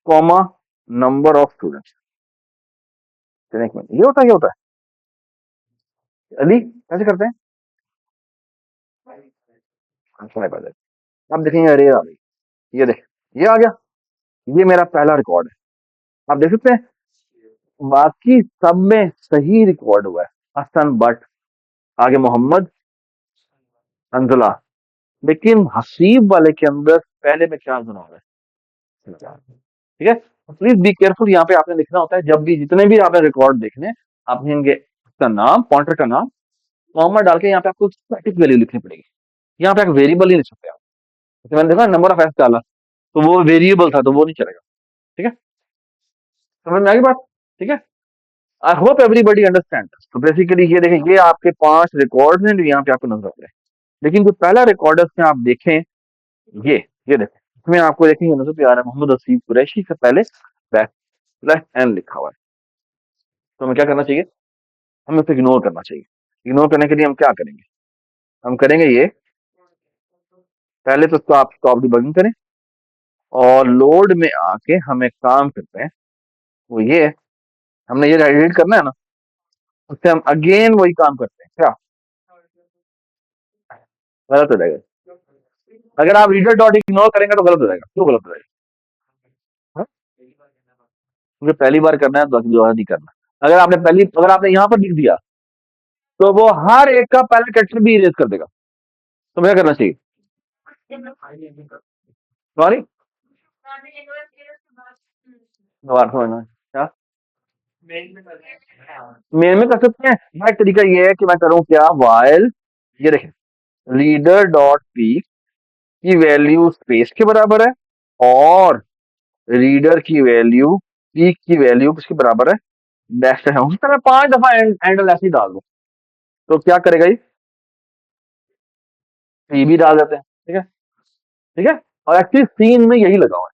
comma number of students. एक मिनट, ये होता है, ये होता है अली, कैसे करते हैं? सुनाई पा जाए। अब देखेंगे, अरे आ गई, ये देख, ये आ गया, ये मेरा पहला रिकॉर्ड है। आप देख सकते हैं, बाकी सब में सही रिकॉर्ड हुआ है। हसन बट, आगे मोहम्मद, अंजुला। लेकिन हसीब वाले के अंदर पहले में क्या गुना हो रहा है? ठीक है, प्लीज बी केयरफुल। यहाँ पे आपने लिखना होता है, जब भी जितने भी आपने रिकॉर्ड देखने, आप लिखेंगे उसका नाम, पॉइंटर का नाम, कॉमा डाल के यहाँ पे आपको स्टैटिक वैल्यू लिखनी पड़ेगी। यहाँ पे आप वेरिएबल ही लिख सकते हैं आप। जैसे मैंने देखा नंबर ऑफ एस डाला, तो वो वेरिएबल था, तो वो नहीं चलेगा। ठीक है, समझ में आ गई बात? ठीक है, आई होप एवरीबडी अंडरस्टैंड। तो बेसिकली ये देखें, ये आपके 5 रिकॉर्ड हैं जो यहाँ पे आपको नजर आ रहे हैं। लेकिन जो पहला रिकॉर्ड है उसमें आप देखें, ये देखें, इसमें आपको देखेंगे नजर भी आ रहा है मोहम्मद असीफ कुरैशी से पहले बैक स्लैश एन लिखा हुआ है। तो हमें क्या करना चाहिए? हमें उसे इग्नोर करना चाहिए। इग्नोर करने के लिए हम क्या करेंगे? हम करेंगे ये, पहले तो उसको आप स्टॉप डिबगिंग करें, और लोड में आके हम एक काम करते हैं, वो ये है, हमने ये एडिट करना है ना, उससे हम अगेन वही काम करते हैं। क्या गलत हो जाएगा? अगर आप रीडर डॉट इग्नोर करेंगे तो गलत हो जाएगा। क्यों गलत हो जाएगा? हाँ? मुझे पहली बार करना है, तो दोबारा नहीं करना। अगर आपने यहाँ पर लिख दिया, तो वो हर एक का पहला कैरेक्टर भी इरेज कर देगा। तो क्या करना चाहिए? सॉरी, दोबारा समझना क्या? मेन में कर सकते हैं। यहाँ एक तरीका ये है कि मैं करूँ क्या, वाइल, ये देखें, रीडर डॉट पी की वैल्यू स्पेस के बराबर है, और रीडर की वैल्यू, पीक की वैल्यू किसके बराबर है? डैश है। उस तरह 5 दफा एंडल ऐसे ही डाल दो, तो क्या करेगा ये? पी भी डाल देते हैं। ठीक है, ठीक है। और एक्चुअली सीन में यही लगा हुआ है।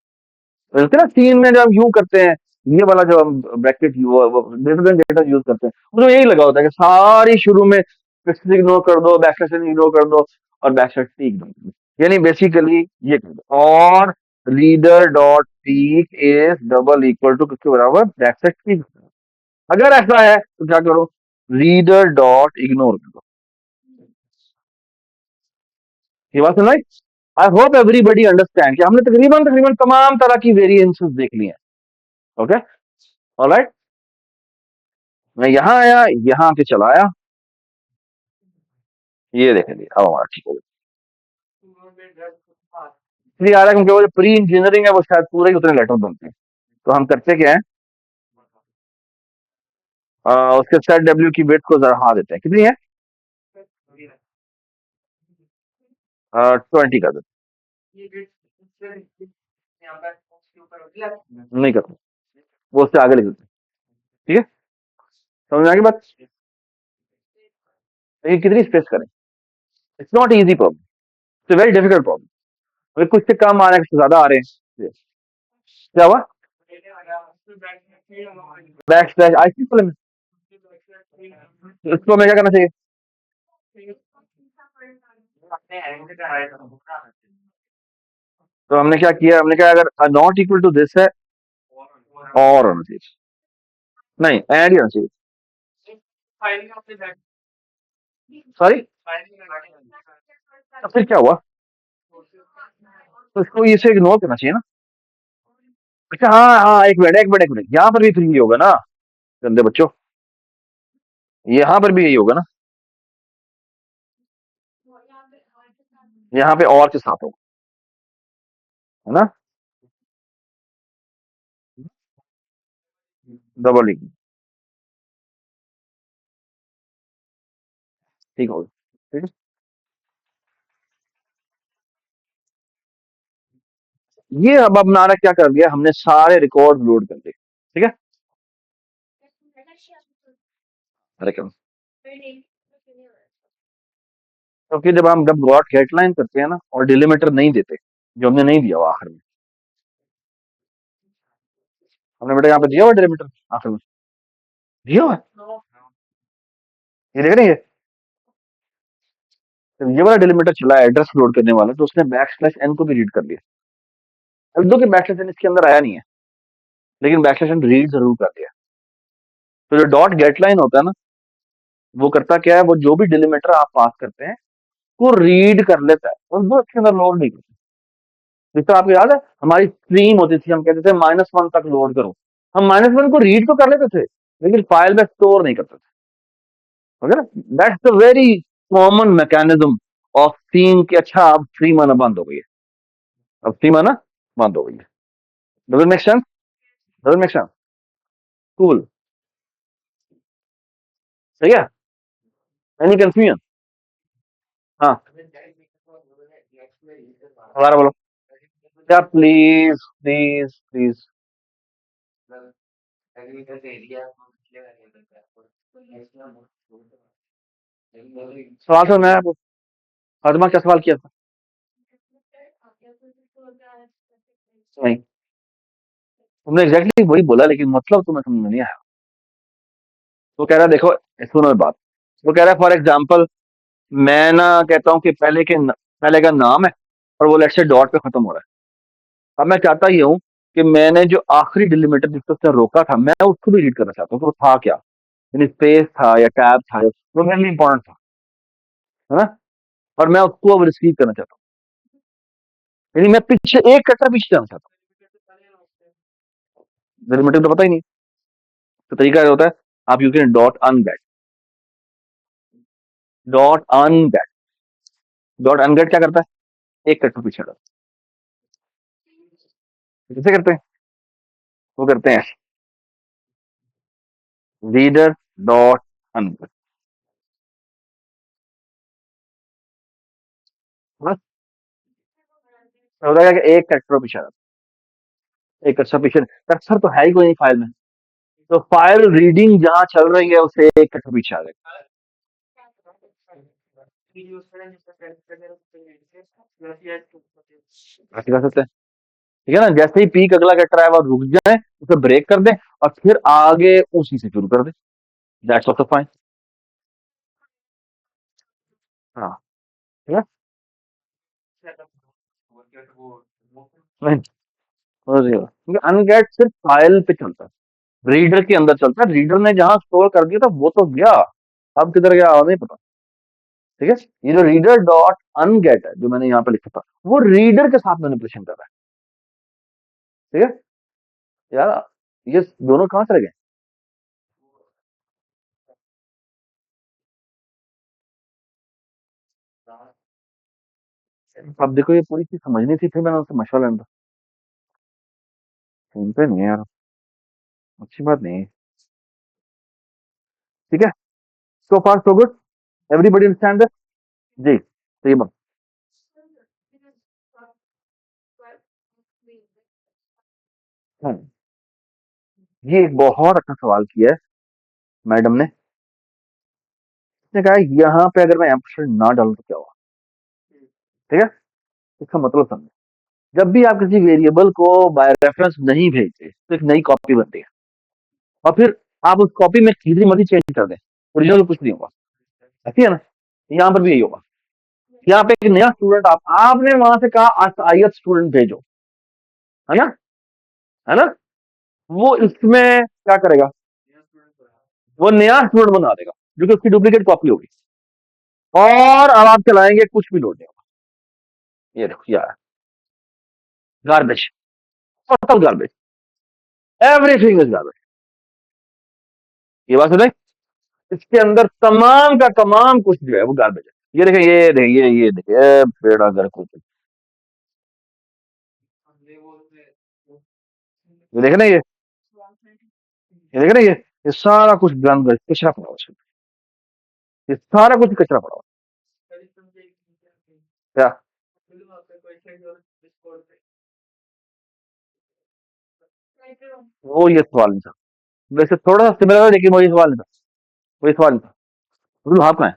बोलते हैं ना, सीन में जब हम यूं करते हैं, ये वाला जो हम bracket greater than data use करते हैं, उसमें यही लगा होता है कि सारी शुरू में इग्नोर कर दो, बैकस्लैश इग्नोर कर दो, और बैकस्लैश टी इग्नोर कर दो। यानी बेसिकली ये कर दो, और reader dot peek is double equal to किसके बराबर? Backslash peek. अगर ऐसा है तो क्या करो? रीडर डॉट इग्नोर कर दो। ये बात सुन, आई होप एवरीबडी अंडरस्टैंड कि हमने तकरीबन तकरीबन तमाम तरह की वेरिएंसेस देख ली हैं। Okay, alright. मैं यहाँ आया, यहाँ आके चलाया, ये देख लिया, अब हमारा ठीक हो गया। इसलिए आ रहा है क्योंकि वो जो प्री इंजीनियरिंग है वो शायद पूरे ही उतने लेटर बनते हैं। तो हम करते क्या है, उसके सेट डब्ल्यू की बिट को बढ़ा देते हैं। कितनी है? 20 कर देते हैं। नहीं करते, वो उससे आगे लिख देते हैं। ठीक है, समझ में आ गई बात? लेकिन कितनी स्पेस करें? It's not easy problem, it's very difficult problem. कुछ से कम आ रहे हैं, कुछ से ज्यादा आ रहे हैं। क्या हुआ? बैक स्लैश आई सी, इसको हमें क्या करना चाहिए? तो हमने क्या किया, हमने कहा अगर नॉट इक्वल टू दिस है, और होना चाहिए, नहीं एंड ही होना चाहिए। सॉरी, तो फिर क्या हुआ? तो इसको इसे इग्नोर करना चाहिए ना। अच्छा, हाँ हाँ, एक मिनट, एक मिनट, एक मिनट, यहाँ पर भी फ्री होगा ना, गंदे बच्चों। यहाँ पर भी यही होगा ना, यहाँ पे और के साथ होगा, है ना? डबल लिंक, ठीक होगा। ठीक है, ये अब हमारा क्या कर दिया हमने, सारे रिकॉर्ड लोड कर दिए। ठीक है, अरे क्यों? क्योंकि जब डॉट गेटलाइन करते हैं ना और डिलीमीटर नहीं देते, जो हमने नहीं दिया हुआ आखिर में, हमने बेटा यहाँ पे दिया हुआ डिलीमीटर आखिर में, दिया हुआ है। ये देख रहे हैं, ये वाला डिलीमीटर चला है एड्रेस लोड करने वाला, तो उसने बैक स्लैश एन को भी रीड कर लिया। अब दो कि बैक स्लैश एन इसके अंदर आया नहीं है, लेकिन बैक स्लैश एन रीड जरूर कर दिया। तो जो डॉट गेट लाइन होता है ना, वो करता क्या है, वो जो भी डिलीमीटर आप पास करते हैं वो रीड कर लेता है और वो इसके अंदर लोड नहीं करता। जिस तरह आपको याद है हमारी स्ट्रीम होती थी, हम कहते थे -1 तक लोड करो, हम -1 को रीड तो कर लेते थे लेकिन फाइल में स्टोर नहीं करते थे। ओके ना, that's the very common mechanism of seeing कि अच्छा अब स्ट्रीम आना बंद हो गई है, अब स्ट्रीम आना बंद हो गई है। Does it make sense? Does it make sense? Cool, सही है। Any confusion? हाँ, दोबारा बोलो। क्या, प्लीज प्लीज प्लीज। सवाल सुनना है आपको? फातिमा क्या सवाल किया था? नहीं, तुमने एग्जैक्टली वही बोला लेकिन मतलब तुम्हें समझ में नहीं आया। वो कह रहा है देखो, सुनो बात। वो कह रहा है फॉर एग्जाम्पल, मैं ना कहता हूँ कि पहले का नाम है और वो लेट से डॉट पे खत्म हो रहा है। अब मैं चाहता ये हूँ कि मैंने जो आखिरी डिलीमीटर जिसको उसने रोका था मैं उसको भी रीड करना चाहता हूँ, तो वो था क्या, यानी स्पेस था या टैब था, वो मेरे लिए इंपॉर्टेंट था, है ना? और मैं उसको अब रिसीव करना चाहता हूँ, यानी मैं पीछे एक कटरा पीछे जाना चाहता हूँ, डिलीमीटर तो पता ही नहीं। तो तरीका क्या होता है, आप यूज करें डॉट अनगेट। डॉट अनगेट, डॉट अनगेट क्या करता है, एक कटरा पीछे हटाता है। कैसे करते हैं? वो करते हैं रीडर डॉट अनगेट, बस। होता है कि एक कैरेक्टर पीछे आता है, एक कर्सर पीछे, कर्सर तो है ही कोई नहीं फाइल में, तो फाइल रीडिंग जहां चल रही है उसे एक कैरेक्टर पीछे आ जाएगा। ऐसे कर सकते हैं, ठीक है ना? जैसे ही पीक अगला कैरेक्टर आया वो रुक जाए, उसे ब्रेक कर दे और फिर आगे उसी से शुरू कर दे। That's also fine. हाँ, ठीक है। नहीं, समझ गया। क्योंकि अनगेट सिर्फ फाइल पे चलता है, रीडर के अंदर चलता है, रीडर ने जहां स्टोर कर दिया था वो तो गया, अब किधर गया नहीं पता। ठीक है, ये जो रीडर डॉट अनगेट है जो मैंने यहाँ पे लिखा था, वो रीडर के साथ मैनिपुलेशन कर रहा है। ठीक है यार, ये दोनों कहाँ चले गए? अब देखो ये पूरी चीज समझनी थी, फिर मैंने उससे मशवरा लेना था। सुनते नहीं है यार, अच्छी बात नहीं है। ठीक है, so far so good, everybody understand this? जी, तो ये बात। हाँ, ये एक बहुत अच्छा सवाल किया है मैडम ने। उसने कहा यहाँ पे अगर मैं एम्परसेंड ना डालूं तो क्या होगा? ठीक है, इसका मतलब समझो, जब भी आप किसी वेरिएबल को बाय रेफरेंस नहीं भेजते तो एक नई कॉपी बनती है, और फिर आप उस कॉपी में कितनी मर्जी चेंज कर दें, ओरिजिनल कुछ नहीं होगा। ऐसी है ना, यहाँ पर भी यही होगा। यहाँ पे एक नया स्टूडेंट, आपने वहां से कहा आईएफ स्टूडेंट भेजो, है ना, है ना? वो इसमें क्या करेगा, वो नया स्टूडेंट बना देगा जो कि उसकी डुप्लीकेट कॉपी होगी, और अब आप चलाएंगे कुछ भी लोड नहीं होगा। ये देखो यार, garbage, total garbage, everything is garbage. ये बात सुने? इसके अंदर तमाम का तमाम कुछ जो है वो गार्बेज है। ये देखिए बेड़ा गर्क हो चुका है। ये देखे ना ये देखे ना ये सारा कुछ गंद कचरा पड़ा हुआ है इसमें। ये सारा कुछ कचरा पड़ा हुआ है। क्या? वो ये सवाल नहीं था। वैसे थोड़ा सा सिमिलर है लेकिन वो ये सवाल नहीं था। वो ये सवाल नहीं था। मतलब आप कहाँ है?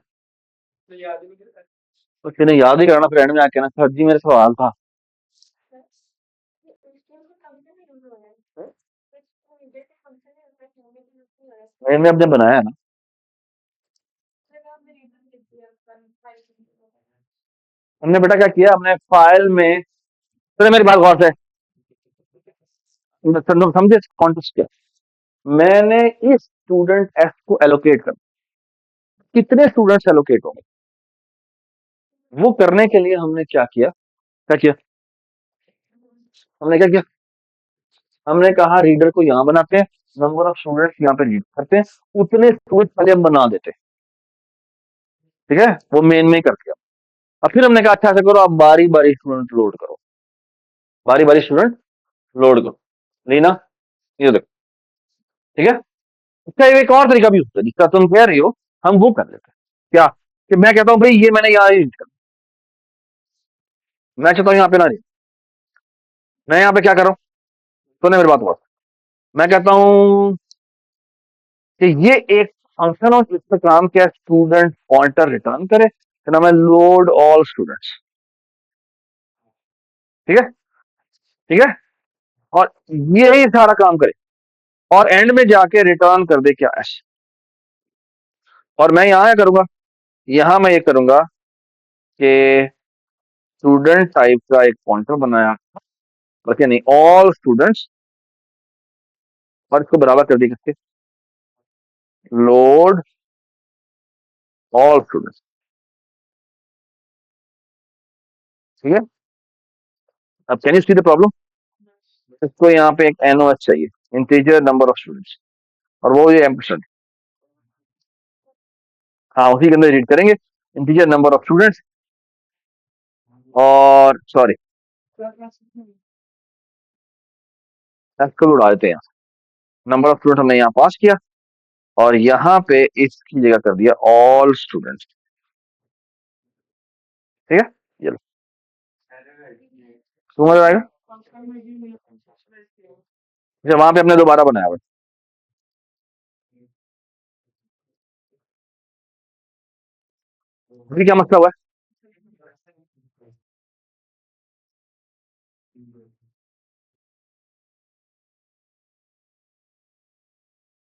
तो तेने याद ही कराना फिर एंड में आके ना सर जी मेरा सवाल था। मैंने अपने बनाया है ना। हमने बेटा क्या किया हमने फाइल में। तूने मेरी बात गौर से समझे कॉन्टेक्स्ट क्या। मैंने इस स्टूडेंट एफ को एलोकेट कर कितने स्टूडेंट्स एलोकेट होंगे वो करने के लिए हमने क्या किया हमने क्या किया। हमने कहा रीडर को यहाँ बनाते हैं। नंबर ऑफ स्टूडेंट्स यहाँ पे रीड करते हैं। उतने स्टूडेंट पहले हम बना देते हैं। ठीक है वो मेन में ही कर दिया। अब फिर हमने कहा अच्छा ऐसा करो आप बारी बारी स्टूडेंट लोड करो। बारी बारी स्टूडेंट लोड करो। लीना ये देखो। ठीक है। इसका एक और तरीका भी होता है जिसका तुम कह रही हो। हम वो कर लेते हैं। क्या कि मैं कहता हूँ भाई ये मैंने यहाँ रीड कर। मैं चाहता हूँ यहाँ पे ना read। मैं यहाँ पे क्या कर रहा हूँ। सुने मेरी बात बहुत। मैं कहता हूँ कि ये एक फंक्शन और जिसका काम क्या स्टूडेंट पॉइंटर रिटर्न करे तो नाम है लोड ऑल स्टूडेंट्स। ठीक है। ठीक है। और ये ही सारा काम करे और एंड में जाके रिटर्न कर दे क्या एस। और मैं यहाँ क्या करूंगा। यहाँ मैं ये करूंगा कि स्टूडेंट टाइप का एक पॉइंटर बनाया बल्कि नहीं ऑल स्टूडेंट्स और इसको बराबर कर दी किसके लोड ऑल स्टूडेंट्स। ठीक है। अब can you see the problem. इसको यहाँ पे एक एनओएस चाहिए इंटीजर नंबर ऑफ स्टूडेंट्स और वो ये एम्परसेंड। हाँ उसी के अंदर रीड करेंगे इंटीजर नंबर ऑफ स्टूडेंट्स और सॉरी एस को भी उड़ा देते हैं। नंबर ऑफ स्टूडेंट हमने यहाँ पास किया और यहाँ पे इसकी जगह कर दिया ऑल स्टूडेंट्स। ठीक है। चलो समझ आएगा। अच्छा वहां पे हमने दोबारा बनाया हुआ है। अभी क्या मसला हुआ है।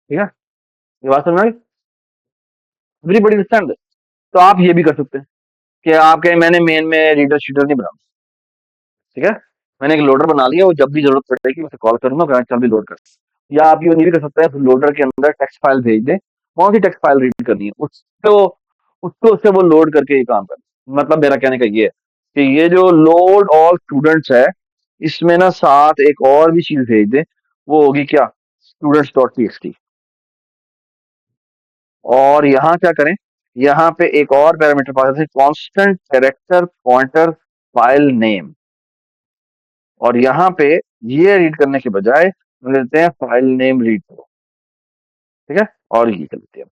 ठीक है। ये बात समझ में आई। Everybody understand. तो आप ये भी कर सकते हैं कि आप कहें मैंने मेन में रीडर शीडर नहीं बनाना। ठीक है। मैंने एक लोडर बना लिया वो जब भी जरूरत पड़ेगी उसे कॉल करूंगा कहना चल भी लोड कर। या आप ये भी कर सकते हैं लोडर के अंदर टेक्स्ट फाइल भेज दें। कौन सी टेक्स्ट फाइल रीड करनी है उसको उससे वो लोड करके ये काम कर। मतलब मेरा कहने का ये है कि ये जो लोड ऑल स्टूडेंट्स है इसमें ना साथ एक और भी चीज भेज दें। वो होगी क्या स्टूडेंट्स डॉट टी। और यहाँ क्या करें। यहाँ पे एक और पैरामीटर पास है constant character pointer file name. और यहाँ पे ये रीड करने के बजाय हम लेते हैं फाइल नेम रीड करो। ठीक है। और ये कर लेते हैं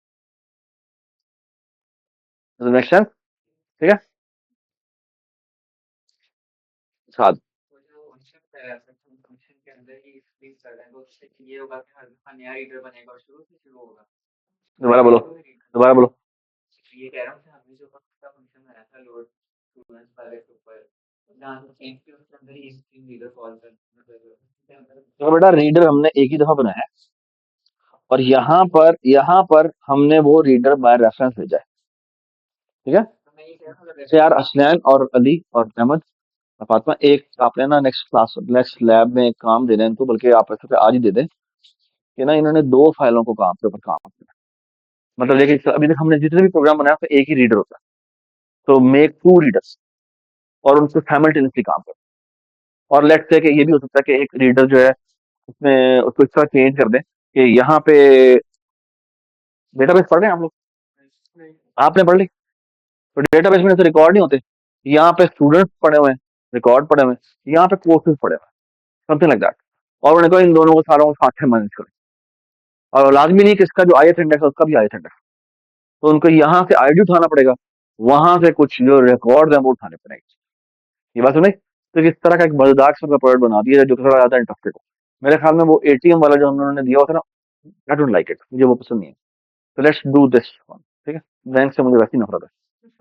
नेक्स्ट टाइम। ठीक है। साथ दोबारा बोलो दोबारा बोलो। तो बेटा रीडर हमने एक ही दफा बनाया है और यहाँ पर हमने वो रीडर बाय रेफरेंस भेजा है। ठीक है। जैसे यार असलैन और अली और अहमद और फातिमा एक आपने ना नेक्स्ट लैब में एक काम दे दें इनको बल्कि आप ऐसे पे आज ही दे दें कि ना इन्होंने दो फाइलों को काम के ऊपर काम किया। मतलब देखिए अभी तक हमने जितने भी प्रोग्राम बनाया उसमें एक ही रीडर होता है। तो मेक टू रीडर्स और उनको साइमल्टेनियसली काम कर। और लेट्स से कि ये भी हो सकता है कि एक रीडर जो है उसमें उसको इस तरह चेंज कर दें कि यहाँ पे डेटाबेस पढ़ रहे हैं आप लोग? आपने पढ़ ली? तो डेटाबेस में ऐसे रिकॉर्ड नहीं होते। यहाँ पे स्टूडेंट्स पढ़े हुए हैं, रिकॉर्ड पढ़े हुए हैं, यहाँ पे कोर्सेज पढ़े हुए हैं, समथिंग लाइक दैट। और उन्होंने कहा इन दोनों को सारों को साथ में मैनेज करें। और लाजमी नहीं कि इसका जो आईएस इंडेक्स है उसका भी आईएस इंडेक्स, तो उनको यहाँ से आईडी उठाना पड़ेगा, वहां से कुछ जो रिकॉर्ड है वो उठाने पड़ेंगे। ये बात सुनी? तो इस तरह का एक मजेदार किस्म का प्रोडक्ट बना दिया है जो थोड़ा ज्यादा इंटरेस्टेड हो। मेरे ख्याल में वो एटीएम वाला जो उन्होंने दिया होता है ना, आई डोंट लाइक इट, मुझे वो पसंद नहीं है। तो लेट्स डू दिस वन, ठीक है? बैंक से मुझे वैसी नफरत है,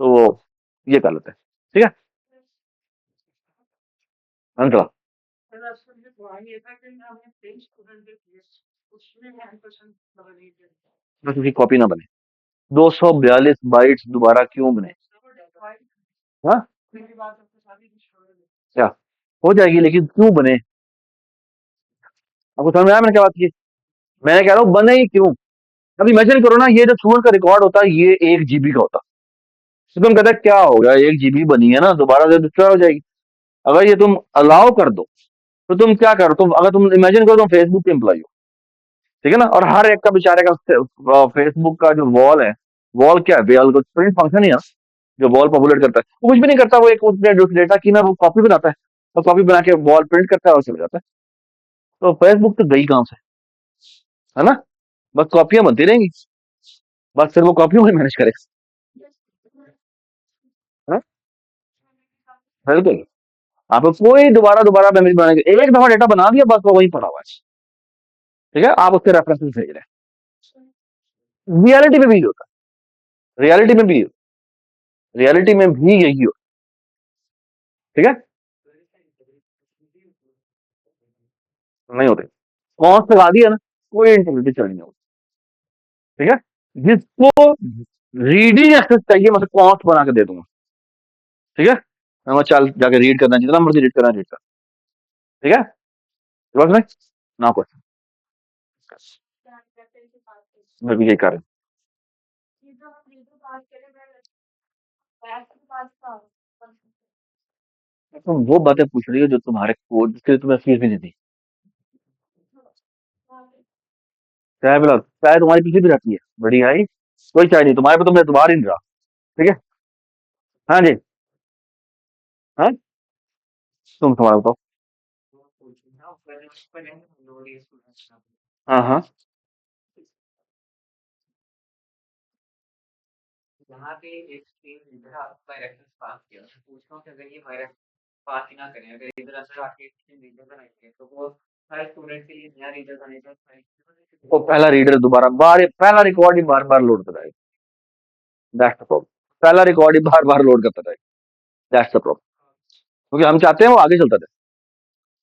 तो वो ये कर लेते हैं, ठीक है? अंकल, बस उसकी कॉपी ना बने। 242 बाइट्स दोबारा क्यों बने? हाँ, क्या हो जाएगी लेकिन क्यों बने? आपको समझ में आया मैंने क्या बात की? मैं कह रहा हूँ बने ही क्यों? अब इमेजिन करो ना, ये जो स्टूडेंट का रिकॉर्ड होता है ये 1 जीबी का होता है। तो तुम कहते हैं क्या हो गया, 1 जीबी बनी है ना, दोबारा से डिस्ट्रॉय हो जाएगी। अगर ये तुम अलाउ कर दो तो तुम क्या करो, तुम अगर तुम इमेजिन करो तुम फेसबुक के एम्प्लॉय हो, ठीक है ना, और हर एक का बेचारे का फेसबुक का जो वॉल है, वॉल क्या है, वॉल को प्रिंट फंक्शन ही है ना, जो वॉल पॉपुलेट करता है वो कुछ भी नहीं करता, वो एक उसने जो डेटा की ना वो कॉपी बनाता है, और कॉपी बना के वॉल प्रिंट करता है और चले जाता है। तो फेसबुक तो गई कहाँ से, है ना? बस कॉपियां बनती रहेंगी, बस फिर वो कॉपियों को मैनेज करेगा। हाँ? बिल्कुल। आपको कोई दोबारा दोबारा मेमोरी बनाने की, एक दफा डेटा बना दिया बस वो वहीं पड़ा हुआ है, ठीक है? आप उसके रेफरेंसेस भेज रहे हैं, रियलिटी में भी यही होता है, रियलिटी में भी यही होता है, ठीक है? नहीं होते, कौन लगा दिया ना, कोई इंटीग्रिटी चली नहीं होती, ठीक है? जिसको रीडिंग एक्सेस चाहिए मैं कौन बना के दे दूंगा, ठीक है? मैं चल जाके रीड करना, जितना मर्जी रीड करना रीड कर, ठीक है? बस में ना क्वेश्चन, मैं भी यही कर रहा हूँ। तुम वो बातें पूछ रही हो जो तुम्हारे कोड जिसके लिए तुम्हें फीस भी नहीं दी। चाय पिला, चाय तुम्हारी पीछे भी रहती है, बढ़िया ही। कोई चाय नहीं तुम्हारे पे, तो मैं तुम्हार ही नहीं रहा, ठीक है? हाँ जी। हाँ, तुम तुम्हारा बताओ। हाँ हाँ। वो पहला रीडर दोबारा बार, पहला रिकॉर्ड ही बार बार लोड कराएगा, दैट्स द प्रॉब्लम। पहला रिकॉर्ड ही बार बार लोड करता रहेगा, दैट्स द प्रॉब्लम। क्योंकि हम चाहते हैं वो आगे चलता रहे,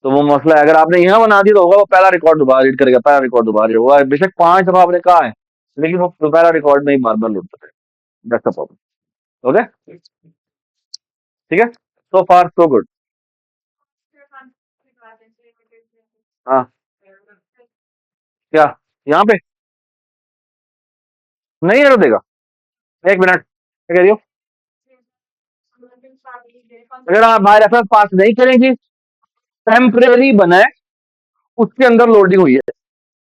तो वो मसला है। अगर आपने यहाँ बना दिया तो होगा वो पहला रिकॉर्ड दोबारा रीड करेगा, पहला रिकॉर्ड दोबारा रीड होगा, बेशक 5 दफा आपने कहा है, लेकिन वो पहला रिकॉर्ड में ही बार बार लोड करता है, दैट्स द प्रॉब्लम। ओके, ठीक है, सो फार सो गुड। हाँ, क्या यहाँ पे नहीं एरो देगा? एक मिनट, क्या कह रही हो? अगर आप बाय रेफरेंस पास नहीं करेंगी, टेम्परेरी बना है, उसके अंदर लोडिंग हुई है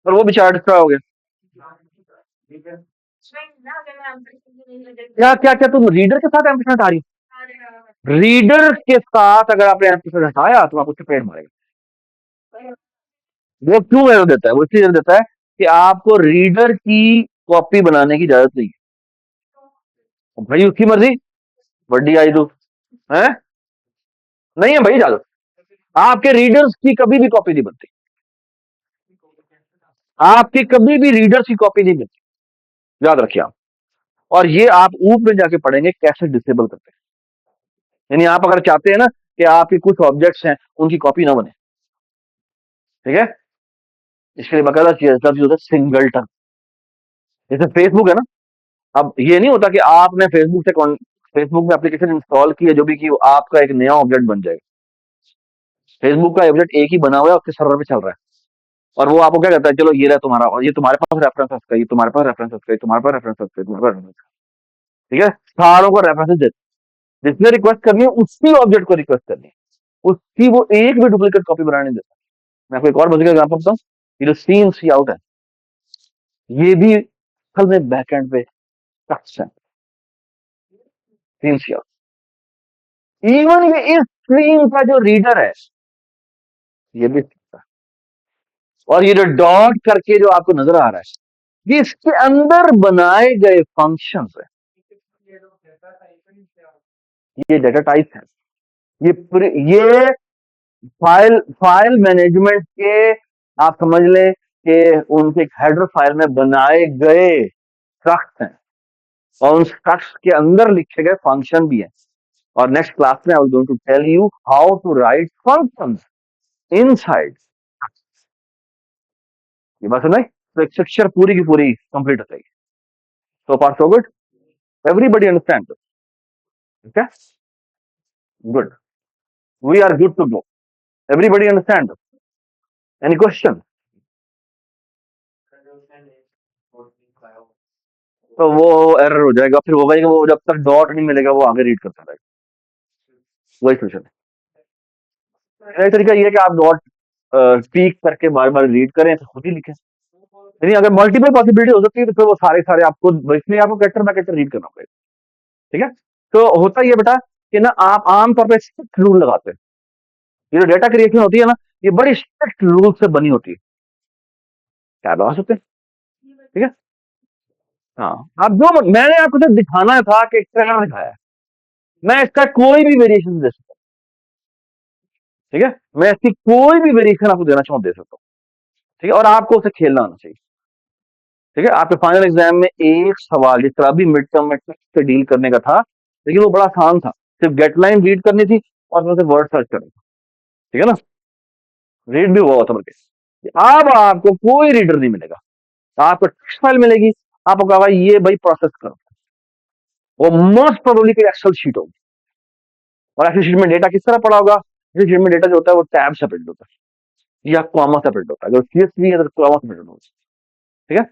और वो बेचारा डिस्ट्रॉय हो गया। क्या क्या क्या तुम रीडर के साथ एम्परसेंट आ रही हो? रीडर के साथ अगर आपने एम्परसेंट हटाया तो आप उससे पेड़ मारेगा। वो क्यों एरर देता है? वो इसलिए एरर देता है कि आपको रीडर की कॉपी बनाने की इजाजत नहीं है। भाई उसकी मर्जी, बड्डी आई तू है, नहीं है भाई इजाजत। आपके रीडर्स की कभी भी कॉपी नहीं बनती, आपकी कभी भी रीडर्स की कॉपी नहीं बनती, याद रखिए आप। और ये आप ऊप में जाके पढ़ेंगे कैसे डिसेबल करते हैं। यानी आप अगर चाहते हैं ना कि आपके कुछ ऑब्जेक्ट्स हैं उनकी कॉपी ना बने, ठीक है, इसके लिए बकायदा लफ्ज होता है सिंगलटन। जैसे फेसबुक है ना, अब ये नहीं होता कि आपने फेसबुक में एप्लीकेशन इंस्टॉल की है जो भी की, वो आपका एक नया ऑब्जेक्ट बन जाएगा। फेसबुक का ऑब्जेक्ट एक ही बना हुआ है, उसके सर्वर पे चल रहा है, और वो आपको क्या कहता है, चलो ये रहा तुम्हारा, और ये तुम्हारे पास रेफरेंस है उसका, ये तुम्हारे पास रेफरेंस है उसका, ये तुम्हारे पास रेफरेंस है उसका, ये तुम्हारे पास reference है उसका। ठीक है, सारों को रेफरेंसेस देते, जिसने रिक्वेस्ट करनी है उसी ऑब्जेक्ट को रिक्वेस्ट करनी है, उसकी वो एक भी डुप्लीकेट कॉपी बनाने नहीं देता। मैं आपको एक और मजे का एग्जाम्पल बताऊं, ये जो सीन सी आउट है, ये भी असल में बैकएंड पे स्ट्रक्चर है। इवन ये इस स्क्रीन का जो रीडर है ये भी सीखता है। और ये जो डॉट करके जो आपको नजर आ रहा है ये इसके अंदर बनाए गए फंक्शंस है। ये डेटा टाइप है। ये फाइल फाइल मैनेजमेंट के आप समझ लें कि उनके एक हेडर फाइल में बनाए गए स्ट्रक्ट हैं और उन स्ट्रक्ट्स के अंदर लिखे गए फंक्शन भी हैं। और नेक्स्ट क्लास में I will going to tell you how to write functions inside. ये बात सुनाई तो एक स्ट्रक्चर पूरी की पूरी कंप्लीट हो जाएगी। So far so good. Everybody understand this? Okay, good. We are good to go. Everybody understand this? Any question? तो वो एरर हो जाएगा, फिर होगा कि वो जब तक डॉट नहीं मिलेगा वो आगे रीड करता रहेगा। वही सोल्यूशन है। एक तरीका ये है कि आप डॉट पीक करके बार बार रीड करें तो खुद ही लिखें। लेकिन अगर मल्टीपल पॉसिबिलिटी हो सकती है तो फिर वो सारे सारे आपको, इसलिए आपको कैरेक्टर बाय कैरेक्टर रीड करना पड़ेगा। ठीक है। तो होता ये बेटा कि ना आप आमतौर पर स्ट्रिक्ट रूल लगाते हैं। ये जो डेटा क्रिएशन होती है ना ये बड़ी स्ट्रिक्ट रूल से बनी होती है। क्या लगा सकते हैं। ठीक है। हाँ, आप जो मैंने आपको सिर्फ दिखाना था कि ट्रेलर दिखाया है, मैं इसका कोई भी वेरिएशन दे सकता हूँ। ठीक है, मैं इसकी कोई भी वेरिएशन आपको देना चाहूँ दे सकता हूँ। ठीक है, और आपको उसे खेलना आना चाहिए। ठीक है, आपके फाइनल एग्जाम में एक सवाल जिस तरह भी मिड टर्म में टेक्स्ट से डील करने का था, लेकिन वो बड़ा आसान था। सिर्फ गेट लाइन रीड करनी थी और फिर उसे वर्ड सर्च करना था। ठीक है ना, रीड भी हुआ होता बल्कि। अब आपको कोई रीडर नहीं मिलेगा, आपको टेक्स्ट फाइल मिलेगी। आपको कहा ये भाई प्रोसेस करो। वो मोस्ट प्रोबेबली कोई एक्सेल शीट होगी। और एक्सेल शीट में डेटा किस तरह पड़ा होगा। एक्सेल शीट में डेटा जो होता है वो टैब से प्रिंट होता है या कॉमा से प्रिंट होता है। अगर सीएसवी है तो कॉमा से प्रिंट होगा। ठीक है,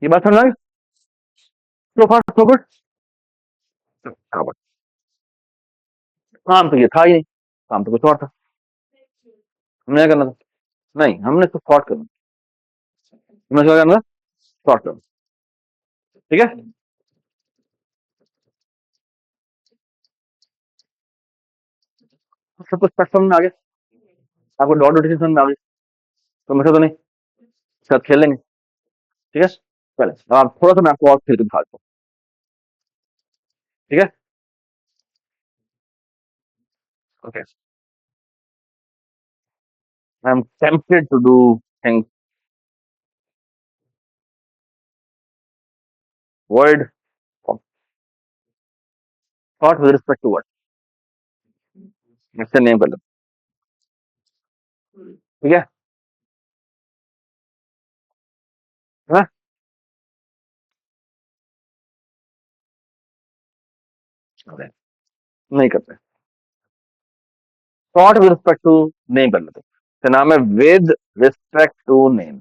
ये बात समझ आई। सो फार सो गुड। काम तो ये था ही नहीं, काम तो कुछ और था। हमने क्या करना था, नहीं हमने तो शॉर्ट करना, हमने क्या करना, शॉर्ट करना। ठीक है, सब कुछ समझ में आ गया। आपको डॉट नोटेशन समझ में आ गई, समझा तो नहीं, साथ खेल लेंगे। ठीक है, चले अब आप थोड़ा सा मैं आपको और खेल के दिखा देता हूँ। ठीक है, okay. I am tempted to do things word thought with respect to word. इससे नेम कर लो। ठीक है, हाँ? Okay. नहीं करते, thought with respect to name कर लेते, तो नाम है विद रिस्पेक्ट टू नेम।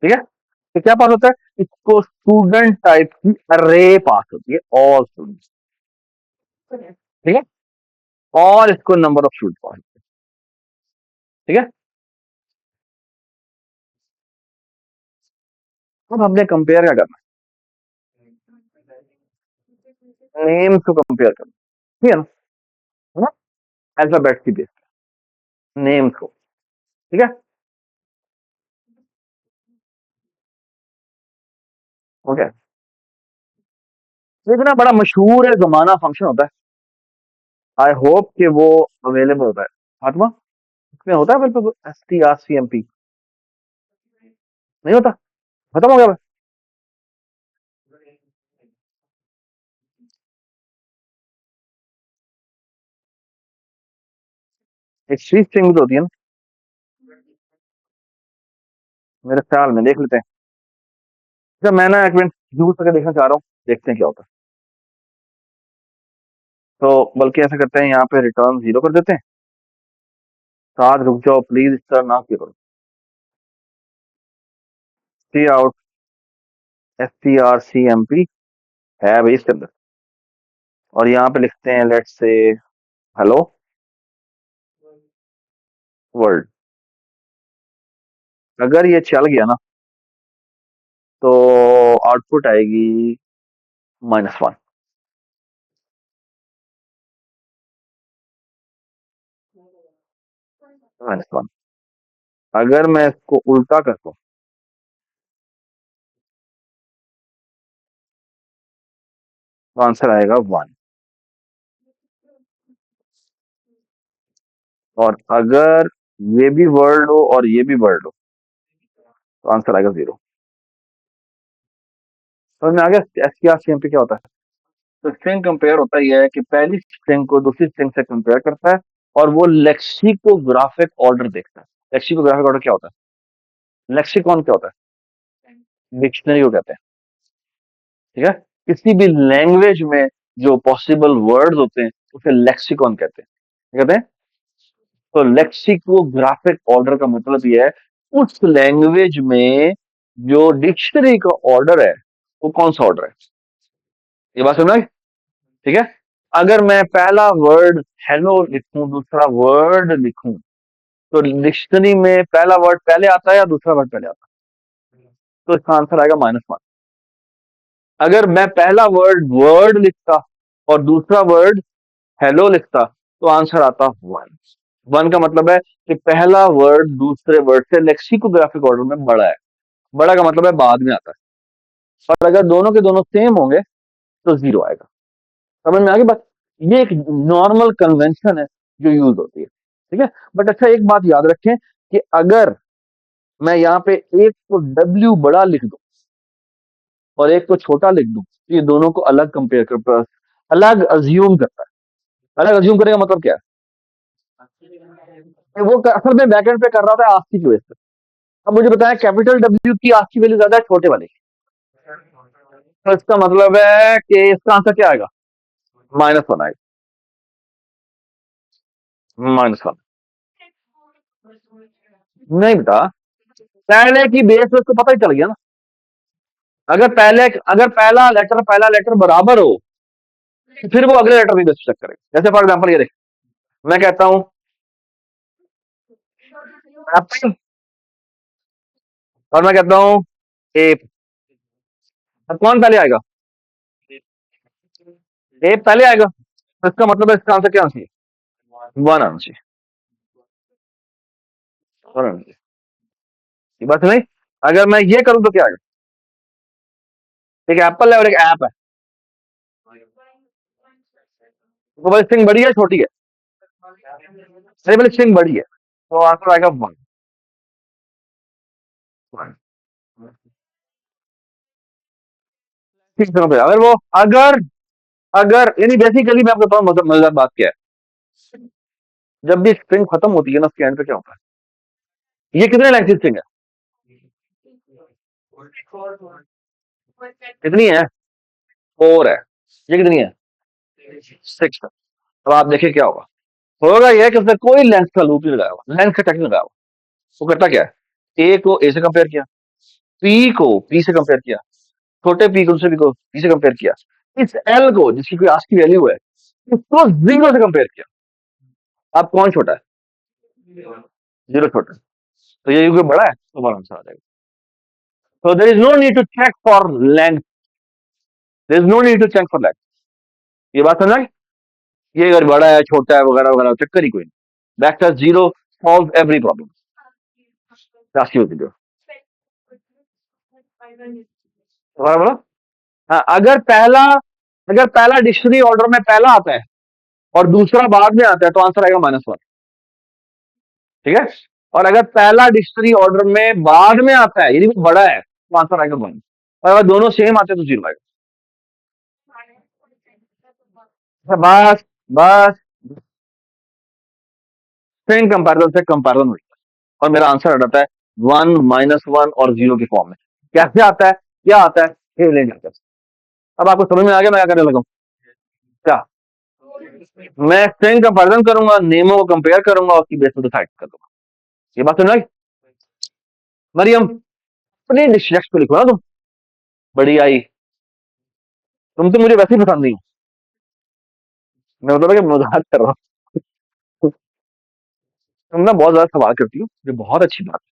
ठीक है, तो क्या पास होता है, इसको स्टूडेंट टाइप की अरे पास होती है, ऑल स्टूडेंट्स। ठीक है, और इसको नंबर ऑफ स्टूडेंट पास। ठीक है, अब हमने कंपेयर क्या करना है, नेम को कंपेयर करना। ठीक है ना, अल्फाबेट की बेस नेम को। ठीक है, ओके। ये इतना बड़ा मशहूर है जमाना फंक्शन होता है, आई होप कि वो अवेलेबल होता है। फातिमा, इसमें होता है बिल्कुल STRCMP नहीं होता, खत्म हो गया। एक शीट स्ट्रिंग होती है ना, मेरे ख्याल में देख लेते हैं। अच्छा मैं ना एक मिनट यूज करके देखना चाह रहा हूँ, देखते हैं क्या होता है। तो बल्कि ऐसा करते हैं, यहाँ पे रिटर्न 0 कर देते हैं। साथ रुक जाओ प्लीज, इस तरह ना क्यों करो। सी आउट STRCMP है भाई इसके अंदर। और यहाँ पे लिखते हैं लेट्स से हेलो वर्ल्ड। अगर ये चल गया ना आउटपुट आएगी -1। -1। अगर मैं इसको उल्टा कर दूं तो आंसर आएगा 1। और अगर ये भी वर्ड हो और ये भी वर्ड हो तो आंसर आएगा 0। समझ में आ गया एसटीआर पे क्या होता है? तो स्ट्रिंग कंपेयर होता ही है कि पहली स्ट्रिंग को दूसरी स्ट्रिंग से कंपेयर करता है और वो लेक्सिकोग्राफिक ऑर्डर देखता है। लेक्सिकोग्राफिक ऑर्डर क्या होता है? लेक्सिकॉन क्या होता है? डिक्शनरी को कहते हैं। ठीक है। किसी भी लैंग्वेज में जो पॉसिबल वर्ड्स होते हैं उसे लेक्सिकॉन कहते हैं। क्या कहते हैं? तो लेक्सिकोग्राफिक ऑर्डर का मतलब ये है उस लैंग्वेज में जो डिक्शनरी का ऑर्डर है वो कौन सा ऑर्डर है। ये बात समझ में आई? ठीक है। अगर मैं पहला वर्ड हेलो लिखूं दूसरा वर्ड लिखूं तो डिक्शनरी में पहला वर्ड पहले आता है या दूसरा वर्ड पहले आता है? तो इसका आंसर आएगा -1। अगर मैं पहला वर्ड वर्ड लिखता और दूसरा वर्ड हेलो लिखता तो आंसर आता 1। 1 का मतलब है कि पहला वर्ड दूसरे वर्ड से लेक्सिकोग्राफिक ऑर्डर में बड़ा है। बड़ा का मतलब है बाद में आता है। और अगर दोनों के दोनों सेम होंगे तो 0 आएगा। समझ में आ गई बात? ये एक नॉर्मल कन्वेंशन है जो यूज होती है। ठीक है। बट अच्छा एक बात याद रखें कि अगर मैं यहाँ पे एक को डब्ल्यू बड़ा लिख दूं और एक को छोटा लिख दूं तो ये दोनों को अलग कंपेयर कर अलग अज्यूम करता है। अलग अज्यूम करने का मतलब क्या है? वो असल में बैकएंड पे कर रहा था आस्की की वजह से। अब मुझे बताया कैपिटल डब्ल्यू की आस्की वैल्यू ज्यादा है छोटे वाले की। तो इसका मतलब है कि इसका आंसर क्या आएगा? -1 आएगा। -1 नहीं बेटा। पहले की बेस में उसको पता ही चल गया ना। अगर पहला लेटर बराबर हो तो फिर वो अगले लेटर भी बेस चेक करेगा। जैसे फॉर एग्जांपल ये देख, मैं कहता हूं एप्पल और मैं कहता हूं एप। अब कौन पहले आएगा? एप पहले आएगा। तो इसका मतलब है इसका आंसर क्या आना चाहिए? 1 आना चाहिए। 1 आना चाहिए। ये बात नहीं। अगर मैं ये करूं तो क्या आएगा? एक एप्पल है और एक ऐप है। तो भाई स्ट्रिंग बड़ी है छोटी है? अरे भाई स्ट्रिंग बड़ी है तो आंसर आएगा 1। ठीक है। अगर वो अगर अगर यानी बेसिकली मैं आपको बताऊं मतलब मजेदार बात क्या है। जब भी स्ट्रिंग खत्म होती है ना उसके एंड पे क्या होता है? ये कितने लाइन की स्ट्रिंग है? कितनी है? 4 है। ये कितनी है? 6 है। अब आप देखिए क्या होगा। होगा ये कि उसने कोई लेंथ का लूप नहीं लगाया हुआ, लेंथ का टैग नहीं लगाया हुआ। वो करता क्या है? ए को ए से कंपेयर किया, पी को पी से कंपेयर किया, छोटे पी को दूसरे पी को पी से कंपेयर किया, इस एल को जिसकी कोई आज की वैल्यू है उसको 0 से कंपेयर किया। अब कौन छोटा है? 0 छोटा है। तो ये कोई बड़ा है तो बड़ा आंसर आ जाएगा। So there is no need to check for length. There is no need to check for length. ये बात समझ आई? ये अगर बड़ा है छोटा है वगैरह वगैरह चक्कर ही कोई नहीं। Back 0 solve every problem. Last की वीडियो दोबारा बोलो। हाँ, अगर पहला डिक्शनरी ऑर्डर में पहला आता है और दूसरा बाद में आता है तो आंसर आएगा -1। ठीक है। और अगर पहला डिक्शनरी ऑर्डर में बाद में आता है यानी वो बड़ा है तो आंसर आएगा 1। और अगर दोनों सेम आते हैं तो 0 आएगा। अच्छा, बस बस स्ट्रिंग कंपैरिजन से कंपैरिजन मिलता है और मेरा आंसर आ जाता है 1 -1 और 0 के फॉर्म में। कैसे आता है? क्या आता है? ये ले जाता है। अब आपको समझ में आ गया मैं क्या करने लगा हूं? क्या? मैं स्ट्रिंग कंपैरिजन करूंगा, नेमों को कंपेयर करूंगा, उसकी बेस पे डिसाइड कर दूंगा। ये बात समझ आई? मरियम अपनी डिस्ट्रैक्ट को लिखो ना तुम। बड़ी आई। तुम तो मुझे वैसे ही पसंद नहीं हो। मैं मतलब कि मजाक कर रहा हूँ। तुम ना बहुत ज्यादा सवाल करती हो जो बहुत अच्छी बात है।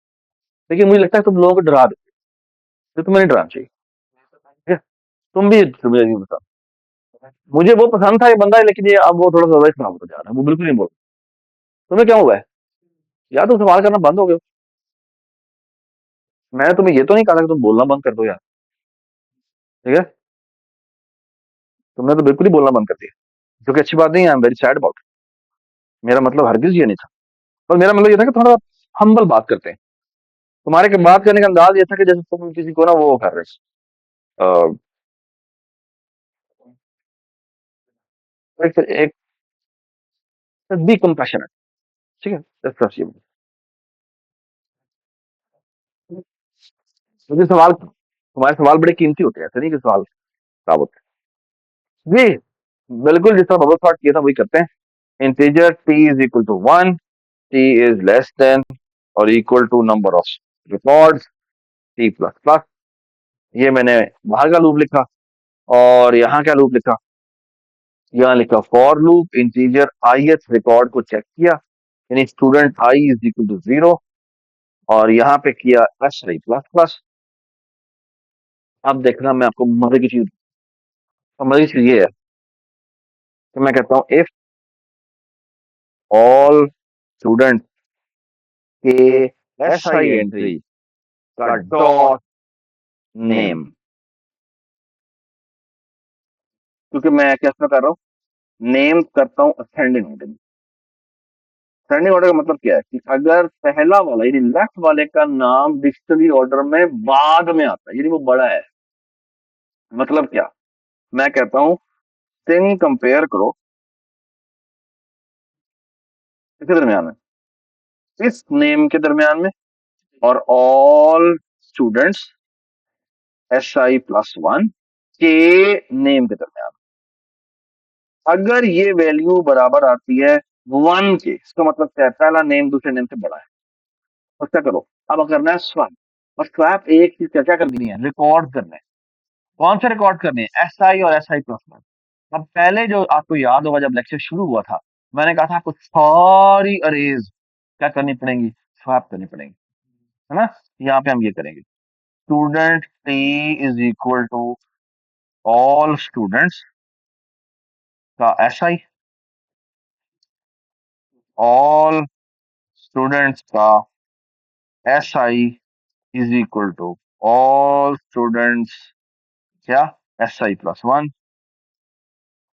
लेकिन मुझे लगता है तुम लोगों को डरा देते हो। तो तुम्हें नहीं डराना चाहिए। तुम मुझे नहीं बता। मुझे वो पसंद था ये बंदा, लेकिन ये अब वो थोड़ा सा ज्यादा ही खराब होता जा रहा है, वो बिल्कुल नहीं बोल। तुम्हें क्या हुआ है? यार तुम सवाल करना बंद हो गए हो। मैंने तुम्हें ये तो नहीं कहा था कि तुम बोलना बंद कर दो यार। ठीक है। तुमने तो बिल्कुल ही बोलना बंद कर दिया, जो कि अच्छी बात नहीं है। I am very sad about. मेरा मतलब हरगिज ये नहीं था। पर मेरा मतलब ये था कि थोड़ा हम्बल बात करते हैं। तुम्हारे के बात करने का अंदाज ये था कि जैसे तुम किसी को ना वो कर रहे हो, एक बी कंपैशनेट। ठीक है, that's it। मुझे सवाल, तुम्हारे सवाल बड़े कीमती होते हैं, ऐसे नहीं कि सवाल खराब होते हैं जी। बिल्कुल जिस तरह बबल सॉर्ट किया था वही करते हैं। Integer T is equal to 1, T is less than और equal to number of records T plus plus. ये मैंने बाहर का लूप लिखा, और यहाँ क्या लूप लिखा? यहाँ लिखा for loop integer ith record को चेक किया, यानी student I is equal to 0, और यहाँ पे किया एस आई प्लस प्लस। अब देखना मैं आपको मजे की चीज, तो मजे की चीज ये है कि मैं कहता हूँ इफ ऑल स्टूडेंट के एस आई एंट्री का डॉट नेम, क्योंकि मैं क्या कर रहा हूँ, नेम करता हूँ असेंडिंग ऑर्डर में। असेंडिंग ऑर्डर का मतलब क्या है कि अगर पहला वाला यानी लेफ्ट वाले का नाम डिक्शनरी ऑर्डर में बाद में आता है, यानी वो बड़ा है। मतलब क्या? मैं कहता हूँ स्ट्रिंग कंपेयर करो इसके दरमियान में, इस नेम के दरमियान में, और all students S I plus one के नेम के दरमियान। अगर ये वैल्यू बराबर आती है 1 के, इसका मतलब क्या है? पहला नेम दूसरे नेम से बड़ा है। और क्या करो, अब करना है स्वैप। और स्वैप एक चीज क्या क्या करनी है? रिकॉर्ड करना है। कौन से रिकॉर्ड करने हैं? एस आई और एस आई प्लस वन। अब पहले जो आपको याद होगा जब लेक्चर शुरू हुआ था, मैंने कहा था आपको सारी अरेज क्या करनी पड़ेंगी? स्वैप करनी पड़ेंगी, है ना? यहाँ पे हम ये करेंगे, student T is equal to all students का एस आई, ऑल स्टूडेंट्स का S I is equal to all students क्या? S I plus one,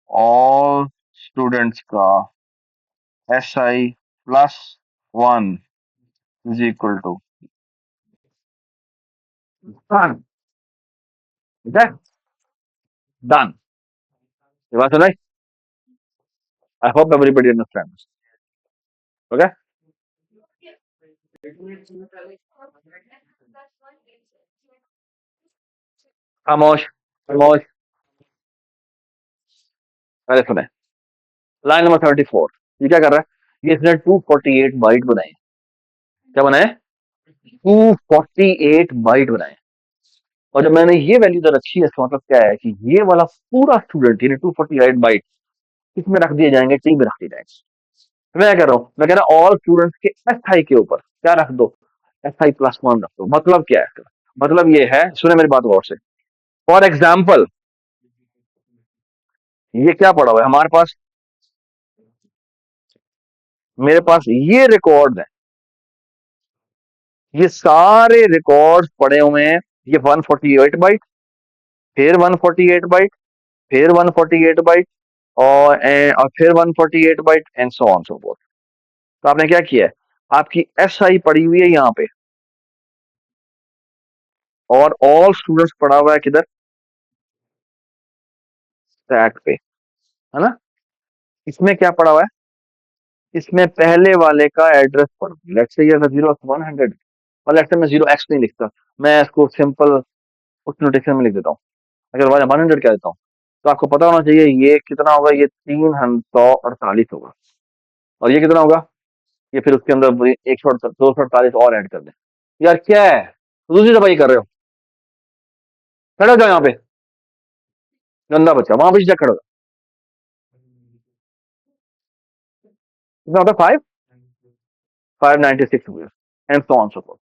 all students का S I plus one is equal to done. ठीक है, done. ये बात सुनाई? I hope everybody understands. Okay. खामोश, खामोश। पहले सुने, लाइन नंबर 74। ये क्या कर रहा है? ये इसने 248 बाइट बनाए। क्या बनाए? 248 बाइट बनाए। और जब मैंने ये वैल्यू इधर रखी है, इसका मतलब क्या है कि ये वाला पूरा स्टूडेंट यानी 248 बाइट किसमें रख दिए जाएंगे? टी में रख दिए जाएंगे। तो मैं क्या कह रहा हूँ, मैं कह रहा हूँ ऑल स्टूडेंट्स के एस आई के ऊपर क्या रख दो? एस आई प्लस वन रख दो। मतलब क्या है इसका? मतलब ये है, सुने मेरी बात गौर से। फॉर एग्जाम्पल, ये क्या पड़ा हुआ है हमारे पास? मेरे पास ये रिकॉर्ड है, ये सारे रिकॉर्ड्स पड़े हुए हैं। ये 148 बाइट, फिर 148 बाइट, फिर 148 बाइट, और फिर 148 byte and so on so forth. तो आपने क्या किया है? आपकी एस आई पड़ी हुई है यहाँ पे, और ऑल स्टूडेंट्स पड़ा हुआ है किधर? स्टैक पे, है ना? इसमें क्या पड़ा हुआ है? इसमें पहले वाले का एड्रेस पड़ा, लेट्स से ये 0 100, और लेट्स से मैं 0x नहीं लिखता, मैं इसको सिंपल उस नोटेशन में लिख देता हूँ। अगर 100 क्या देता हूँ, तो आपको पता होना चाहिए ये कितना होगा। ये 348 होगा। और ये कितना होगा? ये फिर उसके अंदर 100 248 और ऐड कर दें। यार क्या है, दूसरी दफा ये कर रहे हो? खड़े हो जाओ यहाँ पे, गंदा बच्चा, वहां पे खड़े हो। कितना होता है? 596 हुए, and so on so forth.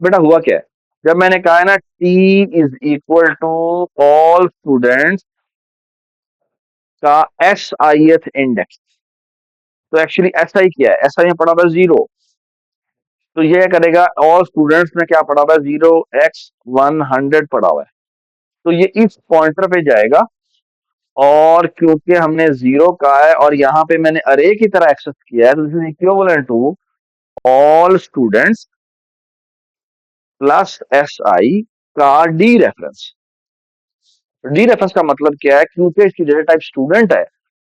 बेटा हुआ क्या है? जब मैंने कहा है ना T is equal to all students का एस आई एथ इंडेक्स, तो एक्चुअली एस आई क्या है, एस आई में पड़ा हुआ है 0, तो ये करेगा ऑल स्टूडेंट्स में क्या पड़ा हुआ है 0x100 पड़ा हुआ है, तो ये इस पॉइंटर पे जाएगा, और क्योंकि हमने 0 का है और यहाँ पे मैंने अरे की तरह एक्सेस किया है, तो this is equivalent to all students plus S I का डी रेफरेंस। डी रेफरेंस का मतलब क्या है, क्योंकि इसकी डेटा टाइप स्टूडेंट है,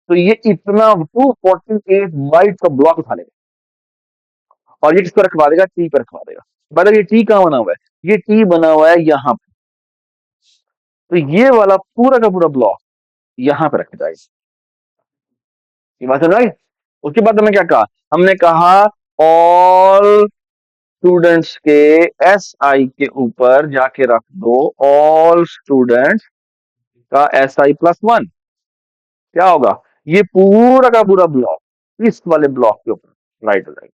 तो ये इतना 248 बाइट का ब्लॉक उठा लेगा, और ये किस पर रखवा देगा, टी पर रखवा देगा। मतलब ये टी कहाँ बना हुआ है, ये टी बना हुआ है यहाँ पे, तो ये वाला पूरा का पूरा ब्लॉक यहाँ पे रख जाएगा। ये बात है राइट। उसके बाद हमने क्या कहा, हमने कहा ऑल स्टूडेंट्स के एस आई के ऊपर जाके रख दो ऑल स्टूडेंट्स का एस आई प्लस 1, क्या होगा, ये पूरा का पूरा ब्लॉक इस वाले ब्लॉक के ऊपर राइट हो जाएगा।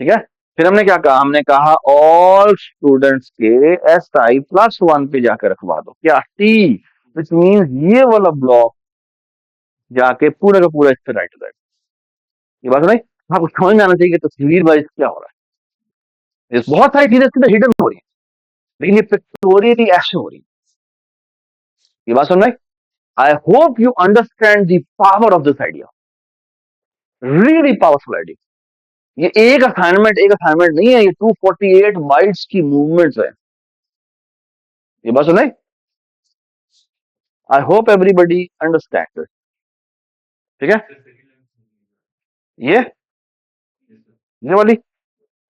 ठीक है, फिर हमने क्या कहा, हमने कहा ऑल स्टूडेंट्स के एस आई प्लस 1 पे जाकर रखवा दो क्या, टी, विच मीन्स ये वाला ब्लॉक जाके पूरा का पूरा इस पे राइट हो जाएगा। ये बात नहीं, आपको समझ में आना चाहिए कि तस्वीर वाइज क्या हो रहा है। ये बहुत सारी चीजें इसके अंदर हिडन हो रही है, लेकिन ये पिक्टोरियली ऐसे हो रही है। ये बात सुन रहे, I hope you understand the power of this idea, really powerful idea. ये एक असाइनमेंट नहीं है, ये 248 बाइट्स की मूवमेंट्स है। ये बात सुन रहे, आई होप एवरीबडी अंडरस्टैंड। ठीक है, ये ये वाली,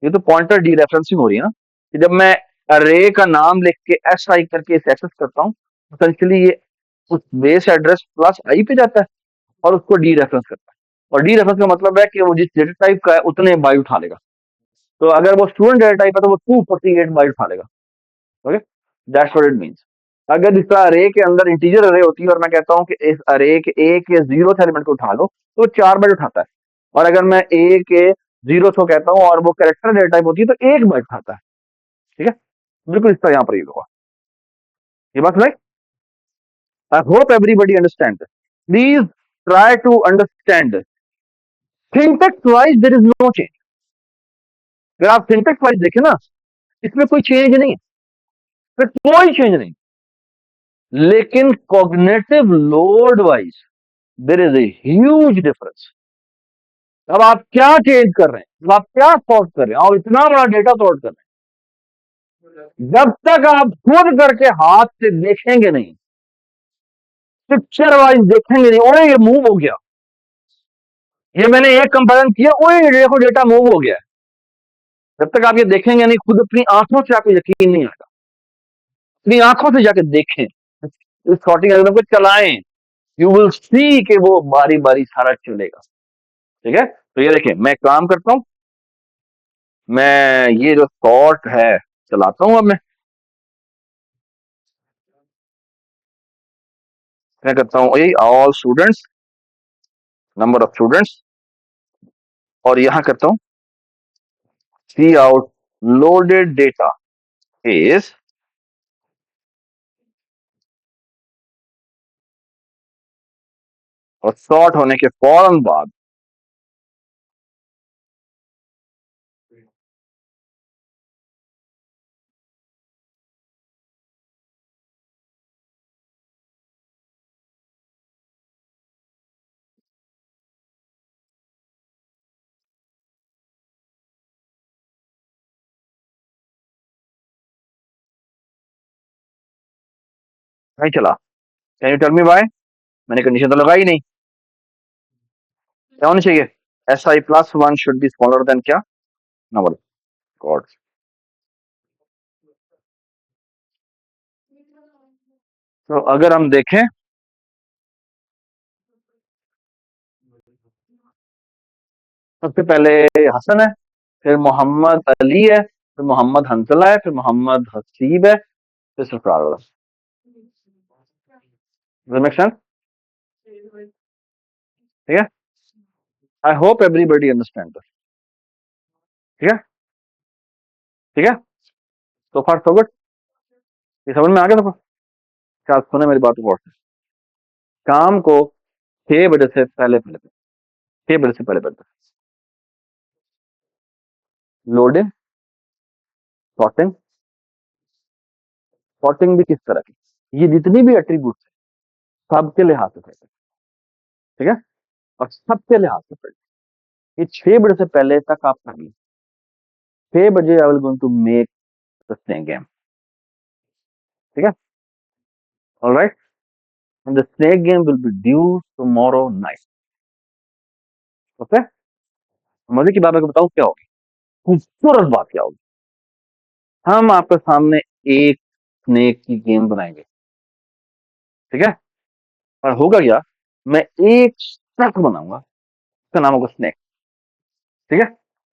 ये तो पॉइंटर डी रेफरेंसिंग हो रही है ना, कि जब मैं अरे का नाम लिख के एस आई करके इसे एक्सेस करता हूँ, एसेंशियली ये उस बेस एड्रेस प्लस आई पे जाता है और उसको डी रेफरेंस करता है, और डी रेफरेंस का मतलब है कि वो जिस डेटा टाइप का है उतने बाइट उठा लेगा। तो अगर वो स्टूडेंट डेटा टाइप है तो वो 248 बाइट उठा लेगा। Okay, that's what it means. अगर इसका अरे के अंदर इंटीजर अरे होती है और मैं कहता हूँ कि इस अरे के ए के 0th एलिमेंट को उठा लो, तो 4 बाइट उठाता है, और अगर मैं ए के 0th को कहता हूँ और वो कैरेक्टर डेटा टाइप होती है तो 1 बाइट उठाता है। ठीक है, बिल्कुल इस तरह यहाँ पर यूज होगा। ये बात right, I hope everybody understand, please try to understand. Syntax wise there is no change, अगर आप सिंटेक्स वाइज देखें ना, इसमें कोई चेंज नहीं है, इसमें कोई चेंज नहीं, लेकिन cognitive load wise there is a huge difference. अब आप क्या चेंज कर रहे हैं, अब आप क्या सॉर्ट कर रहे हैं, और इतना बड़ा डेटा सॉर्ट कर रहे हैं, जब तक आप खुद करके हाथ से देखेंगे नहीं, पिक्चर वाइज देखेंगे नहीं, ओए ये मूव हो गया, ये मैंने एक कंपेरिजन किया, ओए देखो डेटा मूव हो गया, जब तक आप ये देखेंगे नहीं, खुद अपनी आंखों से आपको यकीन नहीं आएगा। अपनी आंखों से जाके देखें, इस सॉर्टिंग एल्गोरिथम को चलाएं, यू विल सी कि वो बारी बारी सारा चलेगा। ठीक है, तो ये देखिए मैं काम करता हूं, मैं ये जो सॉर्ट है चलाता हूं, अब मैं करता हूं ये all students, number of students, और यहां करता हूं cout loaded data is, और सॉर्ट होने के फौरन बाद नहीं चला। Can you tell me why, मैंने कंडीशन तो लगाई नहीं, क्या होना चाहिए, S I plus 1 should be smaller than क्या, नंबर गॉड। तो अगर हम देखें, सबसे पहले हसन है, फिर मोहम्मद अली है, फिर मोहम्मद हंसला है, फिर मोहम्मद हसीब है, फिर सरफराज। Make sense? ठीक है, आई होप एवरीबडी अंडरस्टैंड दिस। ठीक है, ठीक है, तो फार सो गुड। ये समझ में आ गया? तो क्या सुने मेरी बात को गौर से। काम को 6 बजे से पहले पहले 6 बजे से पहले पहले लोडिंग, सॉर्टिंग। सॉर्टिंग भी किस तरह की, ये जितनी भी एट्रीब्यूट है सबके लिहाज से पहले, ठीक है, और सबके लिहाज से पहले ये 6 बजे से पहले तक आप कर ली। 6 बजे I will going to make the snake game, ठीक है, alright, and the snake game will be due tomorrow night. Okay, मजे की बात मैं बताऊं क्या होगी, खूबसूरत बात क्या होगी। हम आपके सामने एक स्नेक की गेम बनाएंगे, ठीक है, और होगा क्या, मैं एक ट्रक बनाऊंगा, उसका नाम होगा स्नेक, ठीक है,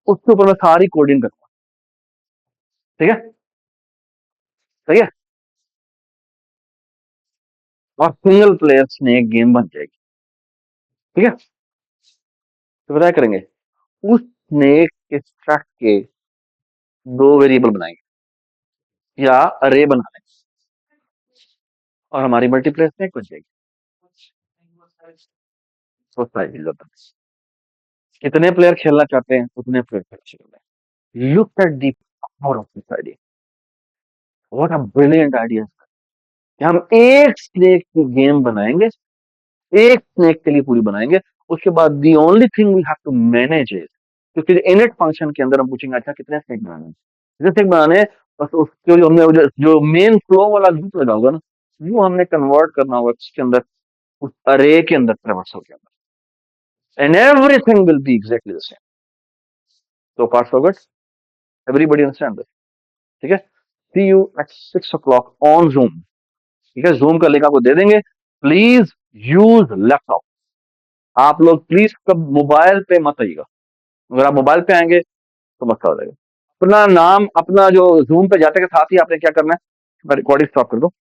उसके ऊपर मैं सारी कोडिंग करूंगा, ठीक है, सही है, और सिंगल प्लेयर स्नेक गेम बन जाएगी, ठीक है। तो बताया करेंगे, उस स्नेक के ट्रक के 2 वेरिएबल बनाएंगे या अरे बना लेंगे, और हमारी मल्टीप्लेयर स्नेक बन जाएगी। तो साइज होता है, कितने प्लेयर खेलना चाहते हैं उतने प्लेयर खेल सकते हैं। Look at the power of this idea, what a brilliant idea. कि हम एक स्नेक की गेम बनाएंगे, एक स्नेक के लिए पूरी बनाएंगे, उसके बाद the only thing we have to manage is, क्योंकि इनिट फंक्शन के अंदर हम पूछेंगे अच्छा कितने स्नेक बनाने हैं, कितने स्नेक बनाने हैं, बस उसके जो हमने जो मेन फ्लो वाला लूप लगा होगा ना, वो हमने कन्वर्ट करना होगा इसके अंदर, उस अरे के अंदर, ट्रावर्सल के अंदर, and everything will be exactly the same. So far so good, everybody understand this, ठीक है। See you at 6 o'clock on Zoom, ठीक है, Zoom का लिंक आपको दे देंगे। प्लीज यूज लैपटॉप, आप लोग प्लीज कब मोबाइल पे मत आइएगा, अगर आप मोबाइल पे आएंगे तो मसला हो जाएगा। अपना नाम, अपना जो Zoom पे जाते के साथ ही आपने क्या करना है, रिकॉर्डिंग स्टॉप कर दो,